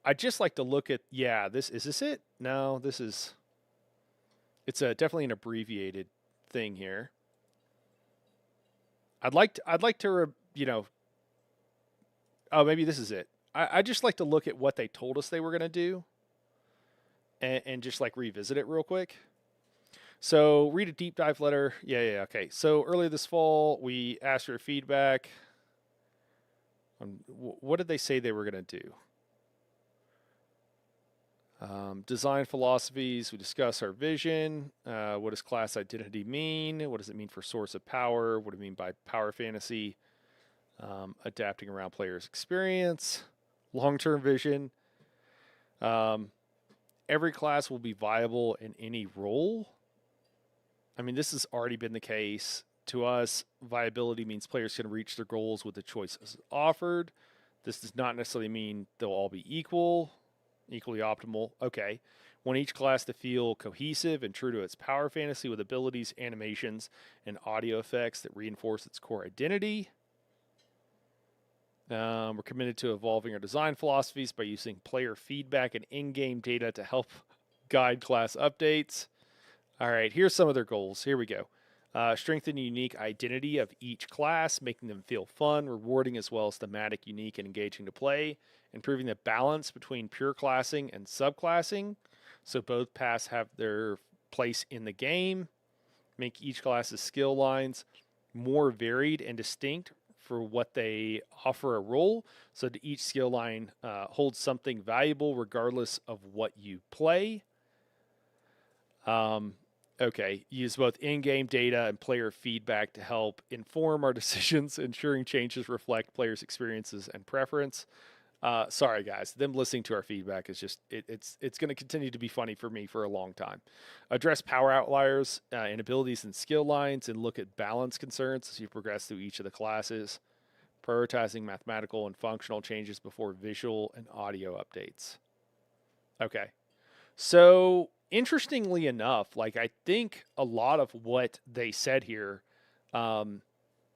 [SPEAKER 1] I'd just like to look at this is this it? No, it's definitely an abbreviated thing here. I'd like to oh maybe this is it. I just like to look at what they told us they were gonna do and just like revisit it real quick. So read a deep dive letter. Yeah, okay. So earlier this fall, we asked for feedback. What did they say they were going to do? Design philosophies. We discuss our vision. What does class identity mean? What does it mean for source of power? What do we mean by power fantasy? Adapting around players' experience. Long-term vision. Every class will be viable in any role. I mean, this has already been the case. To us, viability means players can reach their goals with the choices offered. This does not necessarily mean they'll all be equally optimal. Okay. Want each class to feel cohesive and true to its power fantasy with abilities, animations, and audio effects that reinforce its core identity. We're committed to evolving our design philosophies by using player feedback and in-game data to help guide class updates. All right, here's some of their goals. Here we go. Strengthen the unique identity of each class, making them feel fun, rewarding, as well as thematic, unique, and engaging to play. Improving the balance between pure classing and subclassing, so both paths have their place in the game. Make each class's skill lines more varied and distinct for what they offer a role, so that each skill line holds something valuable regardless of what you play. Okay, use both in-game data and player feedback to help inform our decisions, ensuring changes reflect players' experiences and preference. Sorry, guys. Them listening to our feedback is just it's going to continue to be funny for me for a long time. Address power outliers and abilities and skill lines, and look at balance concerns as you progress through each of the classes. Prioritizing mathematical and functional changes before visual and audio updates. Okay, so interestingly enough, like I think a lot of what they said here, um,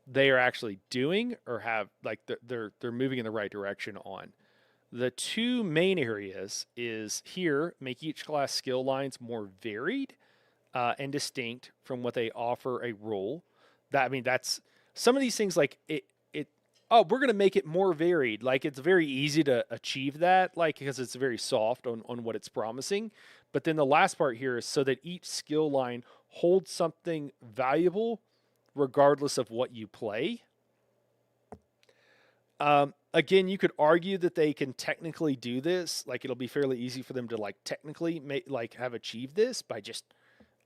[SPEAKER 1] they are actually doing or have like they're moving in the right direction on. The two main areas is here make each class skill lines more varied and distinct from what they offer a role. That I mean that's some of these things like it oh we're gonna make it more varied. Like it's very easy to achieve that like because it's very soft on what it's promising. But then the last part here is so that each skill line holds something valuable regardless of what you play. Again, you could argue that they can technically do this. Like it'll be fairly easy for them to like technically like have achieved this by just,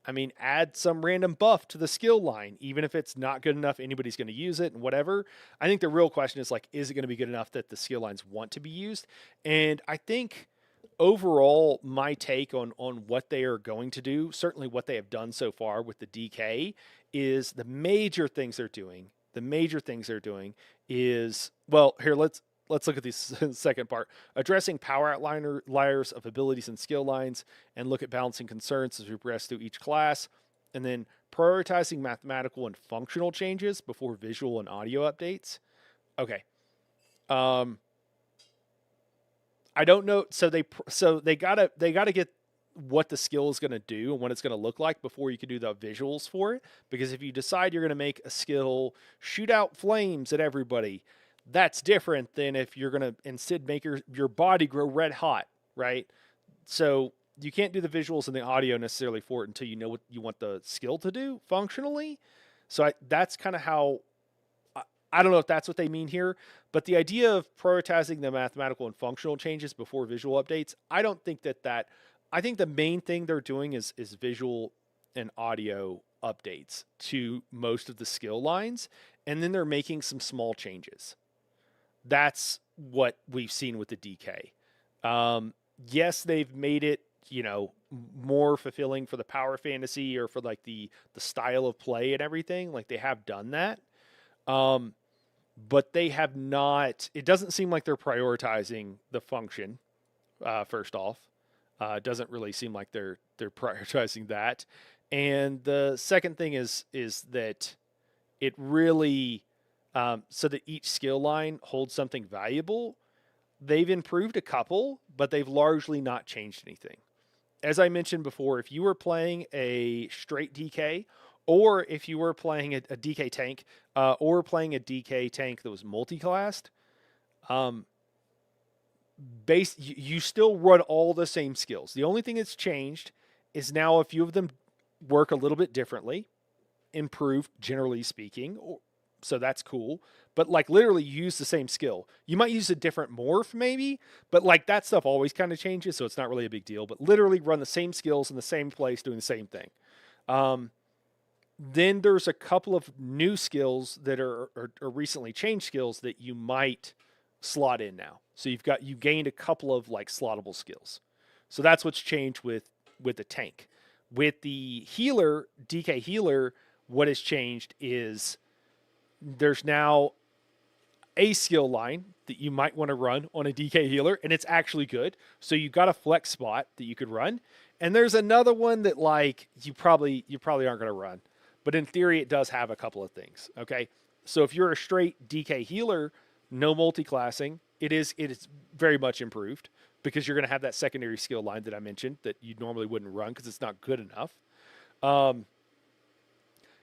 [SPEAKER 1] I mean, add some random buff to the skill line, even if it's not good enough, anybody's going to use it and whatever. I think the real question is like, is it going to be good enough that the skill lines want to be used? And I think overall, my take on what they are going to do, certainly what they have done so far with the DK, is the major things they're doing. The major things they're doing is well. Here, let's look at this second part. Addressing power outliers of abilities and skill lines, and look at balancing concerns as we progress through each class, and then prioritizing mathematical and functional changes before visual and audio updates. Okay. I don't know. So they gotta get what the skill is going to do and what it's going to look like before you can do the visuals for it. Because if you decide you're going to make a skill shoot out flames at everybody, that's different than if you're going to instead make your body grow red hot, right? So you can't do the visuals and the audio necessarily for it until you know what you want the skill to do functionally. So that's kind of how I don't know if that's what they mean here, but the idea of prioritizing the mathematical and functional changes before visual updates, I don't think that I think the main thing they're doing is visual and audio updates to most of the skill lines, and then they're making some small changes. That's what we've seen with the DK. Yes, they've made it, more fulfilling for the power fantasy or for like the style of play and everything. Like they have done that. But they have not. It doesn't seem like they're prioritizing the function. First off, it doesn't really seem like they're prioritizing that. And the second thing is that it really so that each skill line holds something valuable. They've improved a couple, but they've largely not changed anything. As I mentioned before, if you were playing a straight DK, or if you were playing a DK tank, or playing a DK tank that was multi-classed, you still run all the same skills. The only thing that's changed is now a few of them work a little bit differently, improved generally speaking, so that's cool. But like literally you use the same skill. You might use a different morph maybe, but like that stuff always kind of changes, so it's not really a big deal. But literally run the same skills in the same place doing the same thing. Then there's a couple of new skills that are recently changed skills that you might slot in now. So you gained a couple of like slottable skills. So that's what's changed with the tank. With the healer, DK healer, what has changed is there's now a skill line that you might want to run on a DK healer, and it's actually good. So you've got a flex spot that you could run. And there's another one that like you probably aren't going to run. But in theory, it does have a couple of things. Okay. So if you're a straight DK healer, no multi-classing, it is very much improved because you're going to have that secondary skill line that I mentioned that you normally wouldn't run because it's not good enough.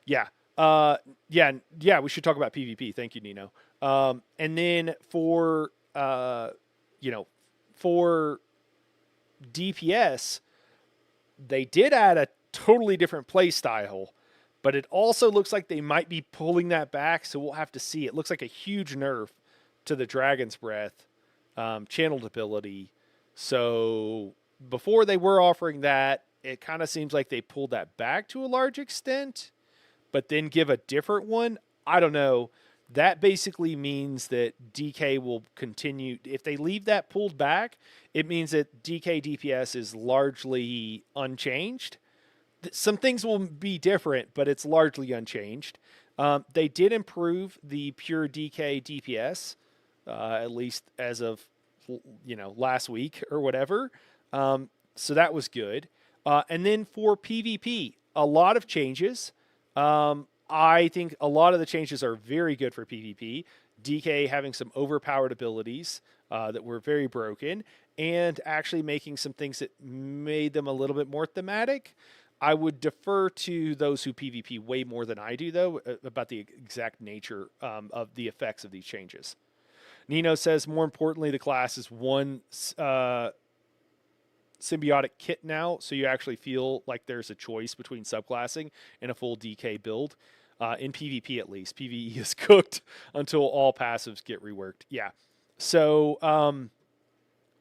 [SPEAKER 1] Yeah. Uh, yeah, we should talk about PvP. Thank you, Nino. And then you know, for DPS, they did add a totally different play style, but it also looks like they might be pulling that back. So we'll have to see. It looks like a huge nerf to the Dragon's Breath channeled ability. So before they were offering that, it kind of seems like they pulled that back to a large extent, but then give a different one. I don't know. That basically means that DK will continue. If they leave that pulled back, it means that DK DPS is largely unchanged. Some things will be different, but it's largely unchanged. They did improve the pure DK DPS, at least as of last week or whatever. So that was good. And then for PvP, a lot of changes. I think a lot of the changes are very good for PvP. DK having some overpowered abilities that were very broken, and actually making some things that made them a little bit more thematic. I would defer to those who PvP way more than I do, though, about the exact nature of the effects of these changes. Nino says, more importantly, the class is one symbiotic kit now, so you actually feel like there's a choice between subclassing and a full DK build. In PvP, at least, PvE is cooked until all passives get reworked. Yeah, so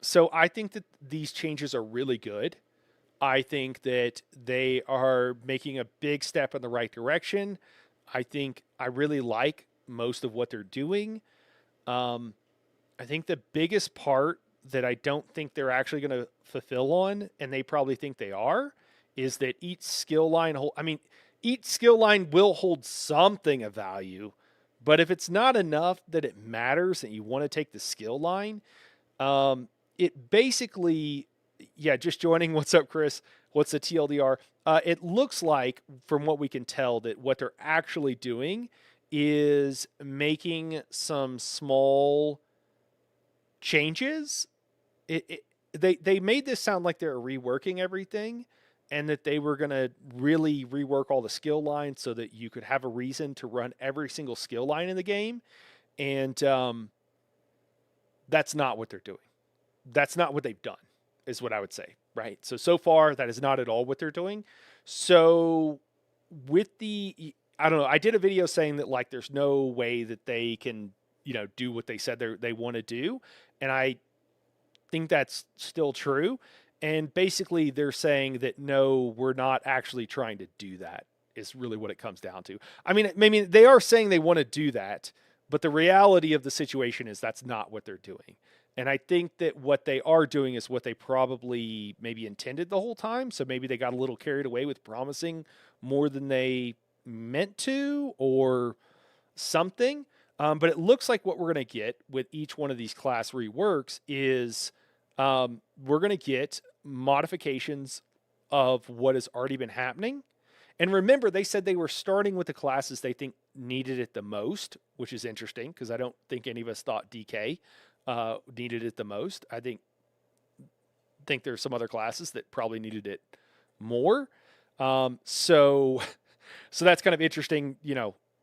[SPEAKER 1] so I think that these changes are really good. I think that they are making a big step in the right direction. I think I really like most of what they're doing. Um, I think the biggest part that I don't think they're actually going to fulfill on, and they probably think they are, is that each skill line each skill line will hold something of value, but if it's not enough that it matters and you want to take the skill line, it basically, yeah, just joining. What's up, Chris? What's the TLDR? It looks like, from what we can tell, that what they're actually doing is making some small changes. They made this sound like they're reworking everything, and that they were going to really rework all the skill lines so that you could have a reason to run every single skill line in the game. And that's not what they're doing. That's not what they've done, is what I would say, right? So far, that is not at all what they're doing. So with I don't know, I did a video saying that, like, there's no way that they can, do what they said they want to do. And I think that's still true. And basically, they're saying that, no, we're not actually trying to do that, is really what it comes down to. I mean, maybe they are saying they want to do that, but the reality of the situation is that's not what they're doing. And I think that what they are doing is what they probably maybe intended the whole time. So maybe they got a little carried away with promising more than they meant to, or something. But it looks like what we're going to get with each one of these class reworks is we're going to get modifications of what has already been happening. And remember, they said they were starting with the classes they think needed it the most, which is interesting because I don't think any of us thought DK needed it the most. I think there's some other classes that probably needed it more. So that's kind of interesting,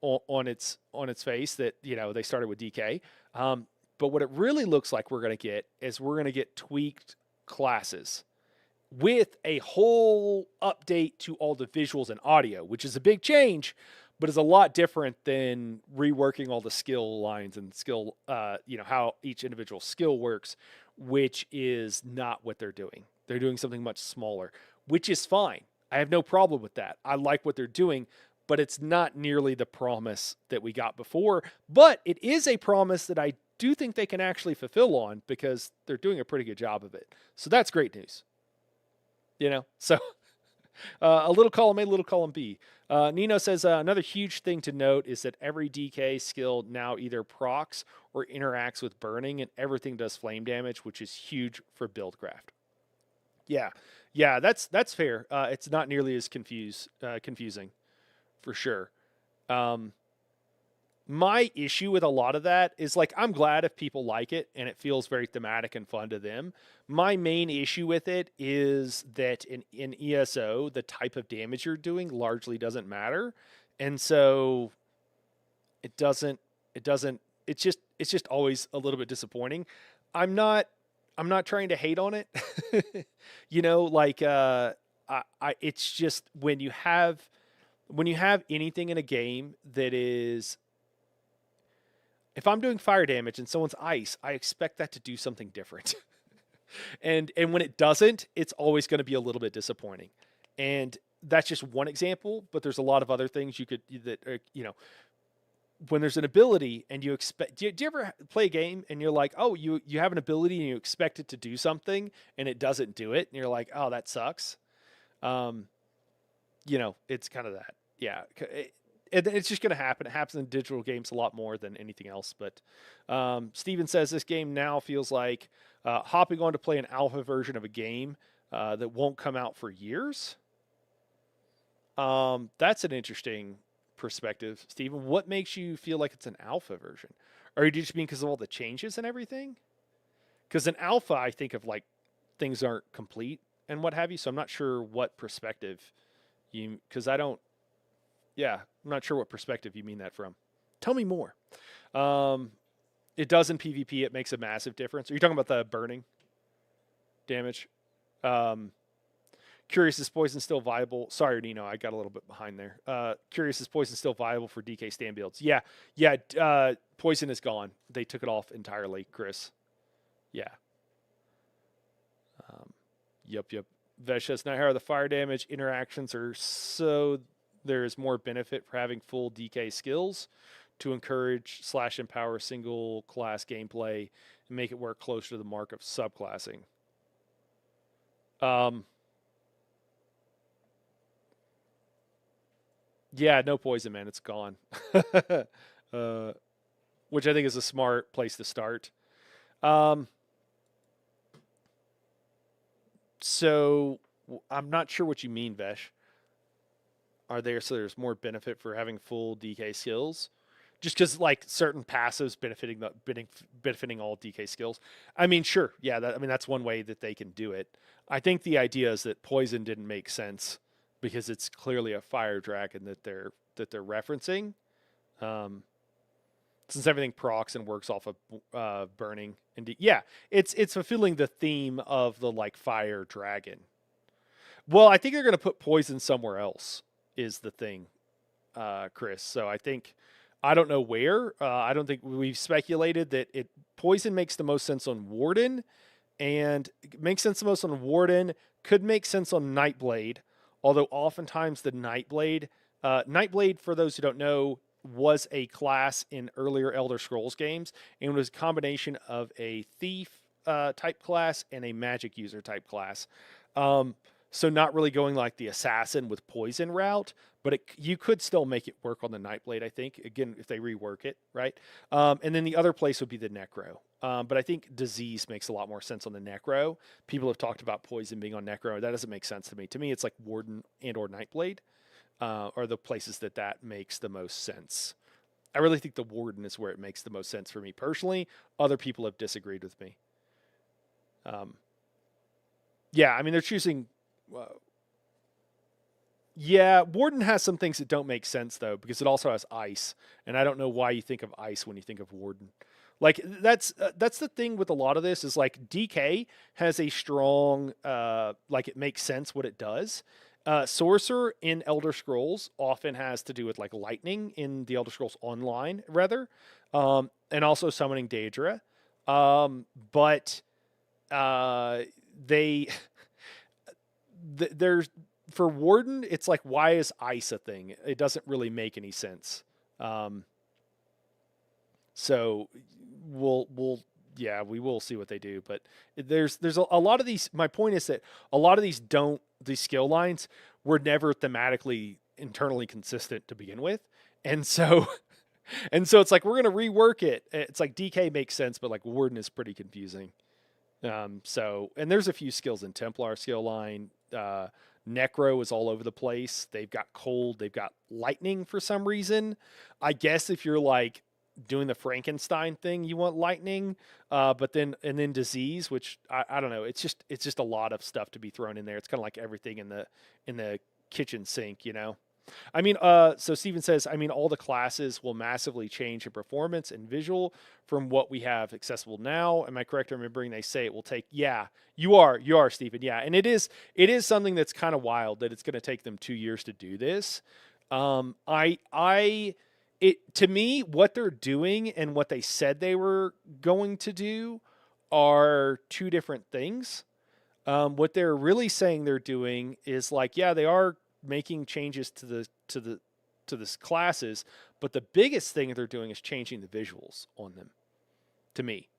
[SPEAKER 1] on its face that, they started with DK. But what it really looks like we're going to get is we're going to get tweaked classes with a whole update to all the visuals and audio, which is a big change, but is a lot different than reworking all the skill lines and skill, how each individual skill works, which is not what they're doing. They're doing something much smaller, which is fine. I have no problem with that. I like what they're doing, but it's not nearly the promise that we got before. But it is a promise that I do think they can actually fulfill on, because they're doing a pretty good job of it. So that's great news. So a little column A, little column B. Nino says another huge thing to note is that every DK skill now either procs or interacts with burning, and everything does flame damage, which is huge for Buildcraft. Yeah, that's fair. It's not nearly as confusing, for sure. My issue with a lot of that is, like, I'm glad if people like it and it feels very thematic and fun to them. My main issue with it is that in ESO, the type of damage you're doing largely doesn't matter. And so it doesn't it doesn't it's just always a little bit disappointing. I'm not I'm not trying to hate on it. You know, like I it's just when you have anything in a game that is, if I'm doing fire damage and someone's ice, I expect that to do something different. And when it doesn't, it's always going to be a little bit disappointing. And that's just one example, but there's a lot of other things you could that you know, when there's an ability and you expect, do you ever play a game and you're like, oh, you have an ability and you expect it to do something and it doesn't do it and you're like, oh, that sucks. um you know, it's kind of that. Yeah. It's just going to happen. It happens in digital games a lot more than anything else. But Steven says this game now feels like hopping on to play an alpha version of a game that won't come out for years. That's an interesting perspective, Steven. What makes you feel like it's an alpha version? Or do you just mean because of all the changes and everything? Because an alpha, I think of like things aren't complete and what have you. So I'm not sure what perspective you, because I don't, yeah, I'm not sure what perspective you mean that from. Tell me more. Um, it does in PvP. It makes a massive difference. Are you talking about the burning damage? Um, Curious, is poison still viable? Sorry, Nino, I got a little bit behind there. Curious, is poison still viable for DK stand builds? Yeah, yeah. Poison is gone. They took it off entirely, Chris. Yeah. Um, yep. Vesh says, now, how the fire damage interactions are so there is more benefit for having full DK skills to encourage slash empower single class gameplay and make it work closer to the mark of subclassing. Um, yeah, no poison, man. It's gone. uh, which I think is a smart place to start. Um, so I'm not sure what you mean, Vesh. Are there, so there's more benefit for having full DK skills? Just because like certain passives benefiting all DK skills. I mean, sure, yeah. I mean, that's one way that they can do it. I think the idea is that poison didn't make sense because it's clearly a fire dragon that they're referencing. Um, since everything procs and works off of burning, and yeah, it's fulfilling the theme of the like fire dragon. Well, I think they're going to put poison somewhere else. Is the thing, Chris. So I think I don't know where. I don't think we've speculated that it poison makes the most sense on Warden, and makes sense the most on Warden. Could make sense on Nightblade, although oftentimes the Nightblade, for those who don't know, was a class in earlier Elder Scrolls games, and was a combination of a thief type class and a magic user type class. Um, so not really going like the assassin with poison route, but you could still make it work on the Nightblade, I think. Again, if they rework it, right? And then the other place would be the Necro. But I think disease makes a lot more sense on the Necro. People have talked about poison being on Necro. That doesn't make sense to me. To me, it's like Warden and or Nightblade are the places that makes the most sense. I really think the Warden is where it makes the most sense for me personally. Other people have disagreed with me. Um, yeah, I mean, they're choosing. Uh, yeah, Warden has some things that don't make sense though, because it also has ice, and I don't know why you think of ice when you think of Warden. Like that's the thing with a lot of this is like DK has a strong like it makes sense what it does. Sorcerer in Elder Scrolls often has to do with like lightning in the Elder Scrolls Online rather, and also summoning Daedra. But uh, they there's for Warden, it's like, why is ice a thing? It doesn't really make any sense. Um, so we'll yeah, we will see what they do. But there's a lot of these. My point is that a lot of these skill lines were never thematically internally consistent to begin with, and so and so it's like we're gonna rework it. It's like DK makes sense, but like Warden is pretty confusing. So, and there's a few skills in Templar skill line. Necro is all over the place. They've got cold, they've got lightning for some reason. I guess if you're like doing the Frankenstein thing, you want lightning, but then disease, which I don't know. It's just a lot of stuff to be thrown in there. It's kind of like everything in the kitchen sink, you know. I mean, so Steven says, I mean, all the classes will massively change in performance and visual from what we have accessible now. Am I correct in remembering they say it will take? Yeah, you are, Steven. Yeah, and it is something that's kind of wild that it's going to take them 2 years to do this. It to me, what they're doing and what they said they were going to do are two different things. What they're really saying they're doing is like, yeah, they are making changes to this classes, but the biggest thing they're doing is changing the visuals on them. To me,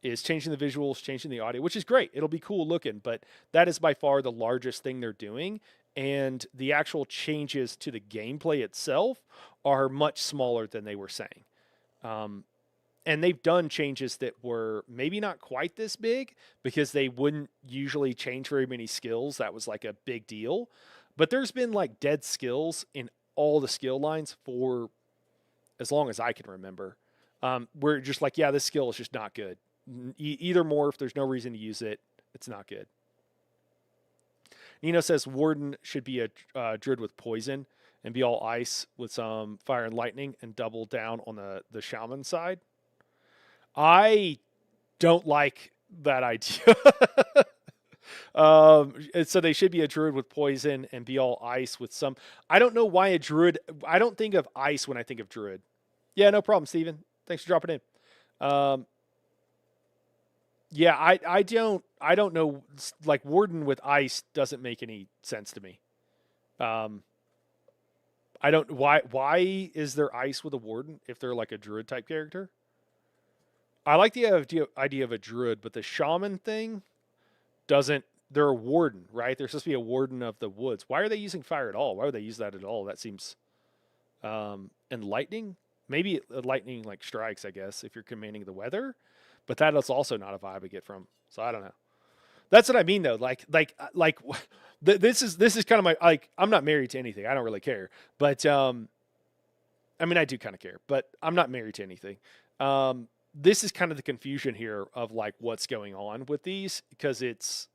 [SPEAKER 1] is changing the visuals, changing the audio, which is great. It'll be cool looking, but that is by far the largest thing they're doing. And the actual changes to the gameplay itself are much smaller than they were saying. Um, and they've done changes that were maybe not quite this big because they wouldn't usually change very many skills. That was like a big deal. But there's been like dead skills in all the skill lines for as long as I can remember. We're just like, yeah, this skill is just not good. Either morph, there's no reason to use it. It's not good. Nino says Warden should be a druid with poison and be all ice with some fire and lightning and double down on the shaman side. I don't like that idea. So they should be a druid with poison and be all ice with some. I don't know why a druid. I don't think of ice when I think of druid. Yeah, no problem, Steven. Thanks for dropping in. Yeah, I don't know. Like Warden with ice doesn't make any sense to me. Um, I don't why is there ice with a Warden if they're like a druid type character? I like the idea of a druid, but the shaman thing doesn't. They're a warden, right? They're supposed to be a warden of the woods. Why are they using fire at all? Why would they use that at all? That seems. And lightning, maybe lightning like strikes, I guess, if you're commanding the weather, but that is also not a vibe I get from. So I don't know. That's what I mean though. This is kind of my like. I'm not married to anything. I don't really care, but I mean I do kind of care, but I'm not married to anything. This is kind of the confusion here of like what's going on with these because it's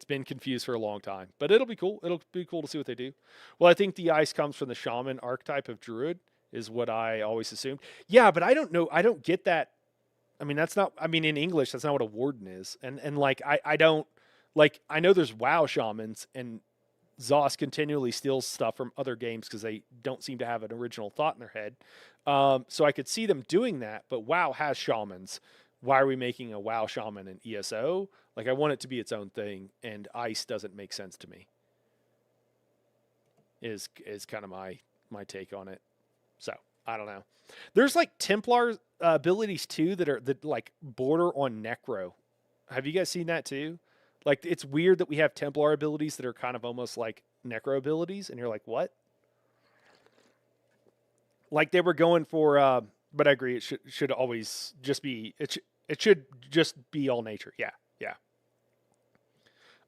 [SPEAKER 1] been confused for a long time, but it'll be cool. It'll be cool to see what they do. Well, I think the ice comes from the shaman archetype of druid is what I always assumed. Yeah, but I don't know. I don't get that. I mean, that's not. I mean, in English, that's not what a warden is. And like I don't like. I know there's WoW shamans, and Zoss continually steals stuff from other games because they don't seem to have an original thought in their head. So I could see them doing that, but WoW has shamans. Why are we making a WoW shaman in ESO? Like, I want it to be its own thing, and ice doesn't make sense to me. Is kind of my take on it. So I don't know. There's like Templar abilities too that like border on Necro. Have you guys seen that too? Like it's weird that we have Templar abilities that are kind of almost like Necro abilities, and you're like, what? Like they were going for, but I agree. It should always just be it should just be all nature. Yeah, yeah.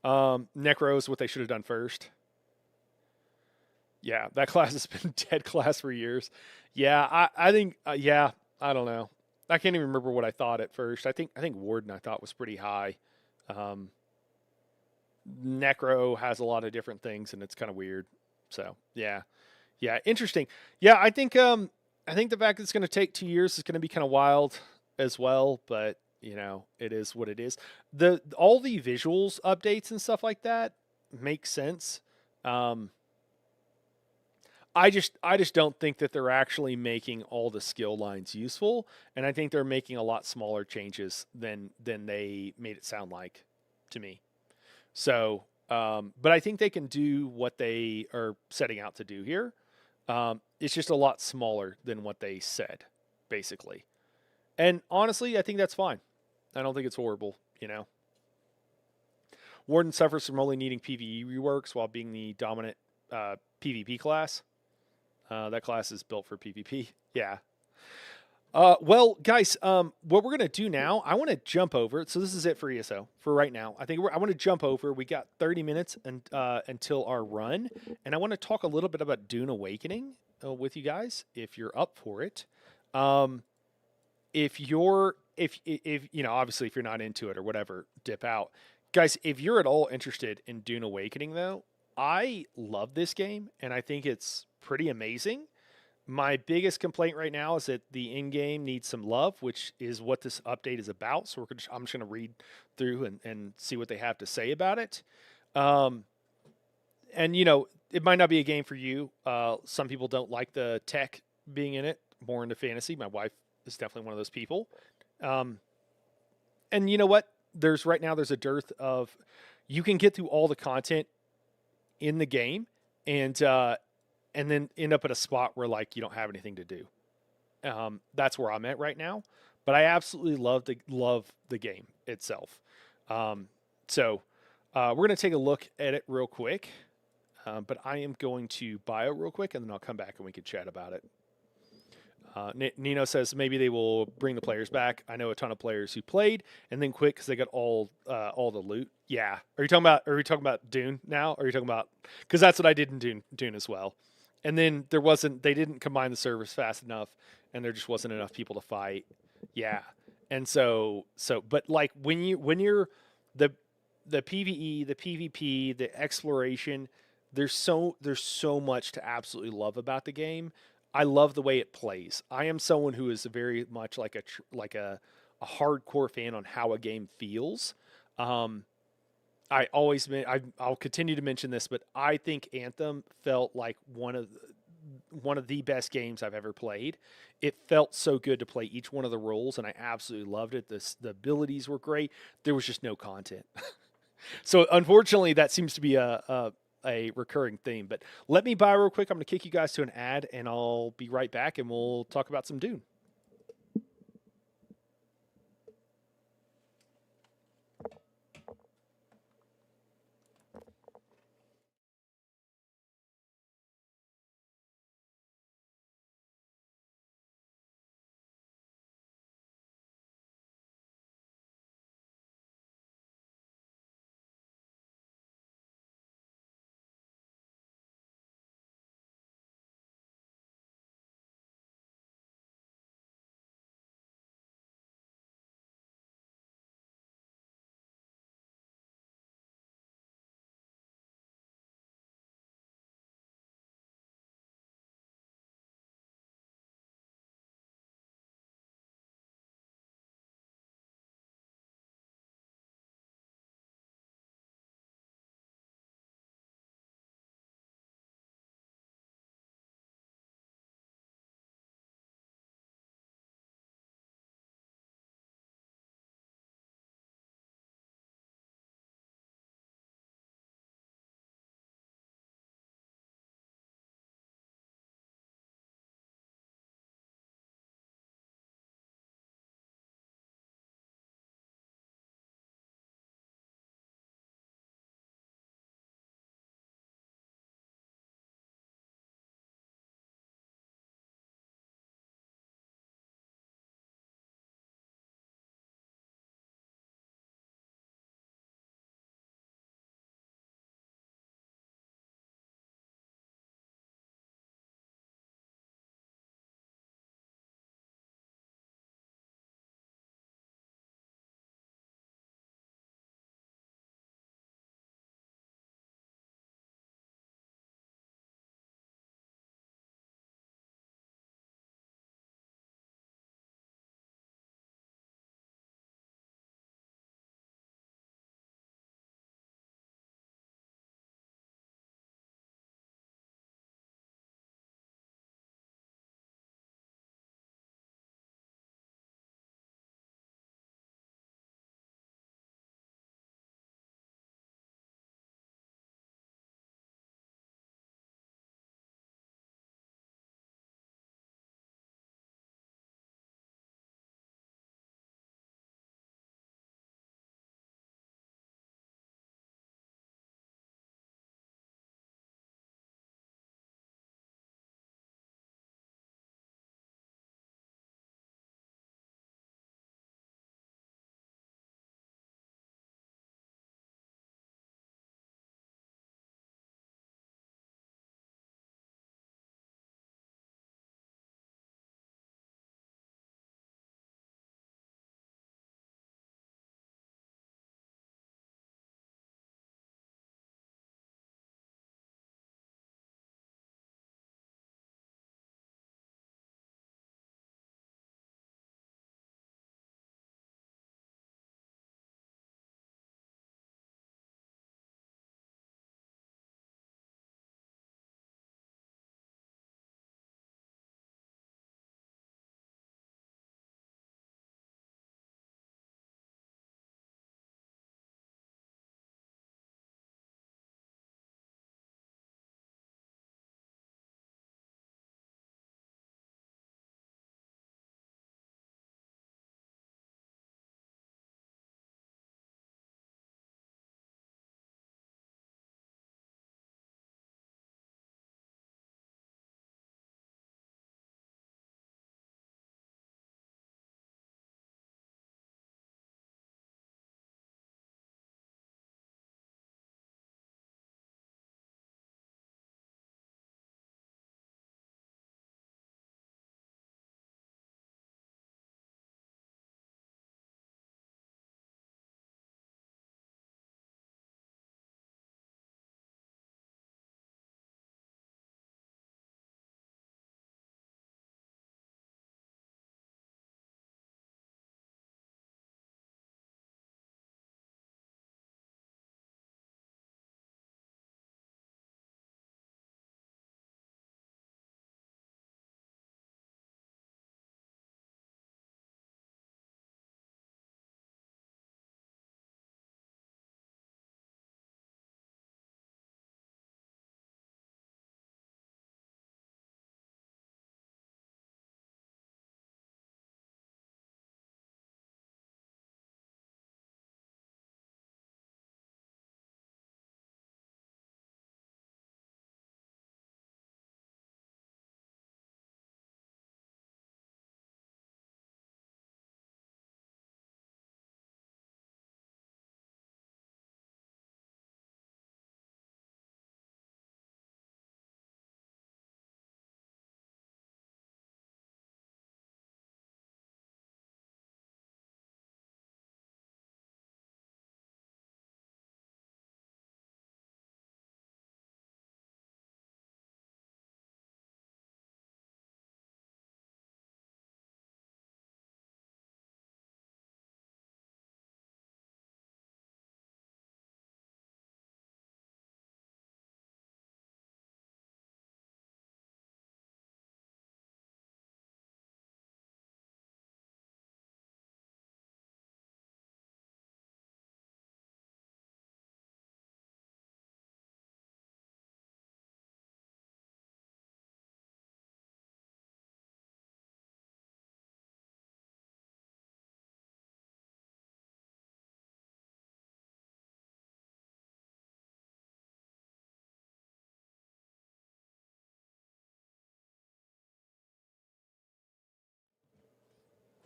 [SPEAKER 1] Necro is what they should have done first. Yeah, that class has been dead class for years. Yeah, I think yeah, I don't know. I can't even remember what I thought at first. I think Warden I thought was pretty high. Um, Necro has a lot of different things and it's kind of weird. So yeah, yeah, interesting. Yeah, I think the fact that it's going to take 2 years is going to be kind of wild as well. But you know, it is what it is. The all the visuals updates and stuff like that make sense. Um, I just don't think that they're actually making all the skill lines useful, and I think they're making a lot smaller changes than they made it sound like to me. So, but I think they can do what they are setting out to do here. It's just a lot smaller than what they said, basically. And honestly, I think that's fine. I don't think it's horrible. You know, Warden suffers from only needing PVE reworks while being the dominant PvP class. That class is built for PvP. Yeah. Well, guys, what we're gonna do now, I want to jump over. So this is it for ESO for right now. I want to jump over. We got 30 minutes until our run, and I want to talk a little bit about Dune Awakening with you guys, if you're up for it. Um, if you know, obviously, if you're not into it or whatever, dip out, guys. If you're at all interested in Dune Awakening, though, I love this game, and I think it's pretty amazing. My biggest complaint right now is that the in game needs some love, which is what this update is about. So I'm just going to read through and see what they have to say about it. Um, and it might not be a game for you. Some people don't like the tech being in it, more into fantasy. My wife is definitely one of those people. Um, and you know what? There's a dearth of, you can get through all the content in the game, and then end up at a spot where like you don't have anything to do. That's where I'm at right now. But I absolutely love the game itself. Um, so we're gonna take a look at it real quick. But I am going to bio real quick, and then I'll come back and we can chat about it. Nino says maybe they will bring the players back. I know a ton of players who played and then quit because they got all the loot. Yeah. Are you talking about? Are we talking about Dune now? Or are you talking about? Because that's what I did in Dune as well. And then there wasn't. They didn't combine the servers fast enough, and there just wasn't enough people to fight. Yeah. And but like when you're the the PVE, the PvP, the exploration, there's so much to absolutely love about the game. I love the way it plays. I am someone who is very much like a hardcore fan on how a game feels. Um, I'll continue to mention this, but I think Anthem felt like one of the best games I've ever played. It felt so good to play each one of the roles, and I absolutely loved it. The abilities were great. There was just no content. So unfortunately, that seems to be a recurring theme. But let me buy real quick. I'm going to kick you guys to an ad, and I'll be right back, and we'll talk about some Dune.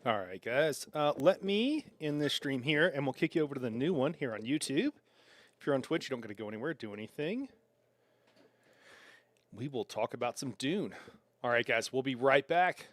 [SPEAKER 1] All right, guys. Let me end this stream here, and we'll kick you over to the new one here on YouTube. If you're on Twitch, you don't got to go anywhere, do anything. We will talk about some Dune. All right, guys. We'll be right back.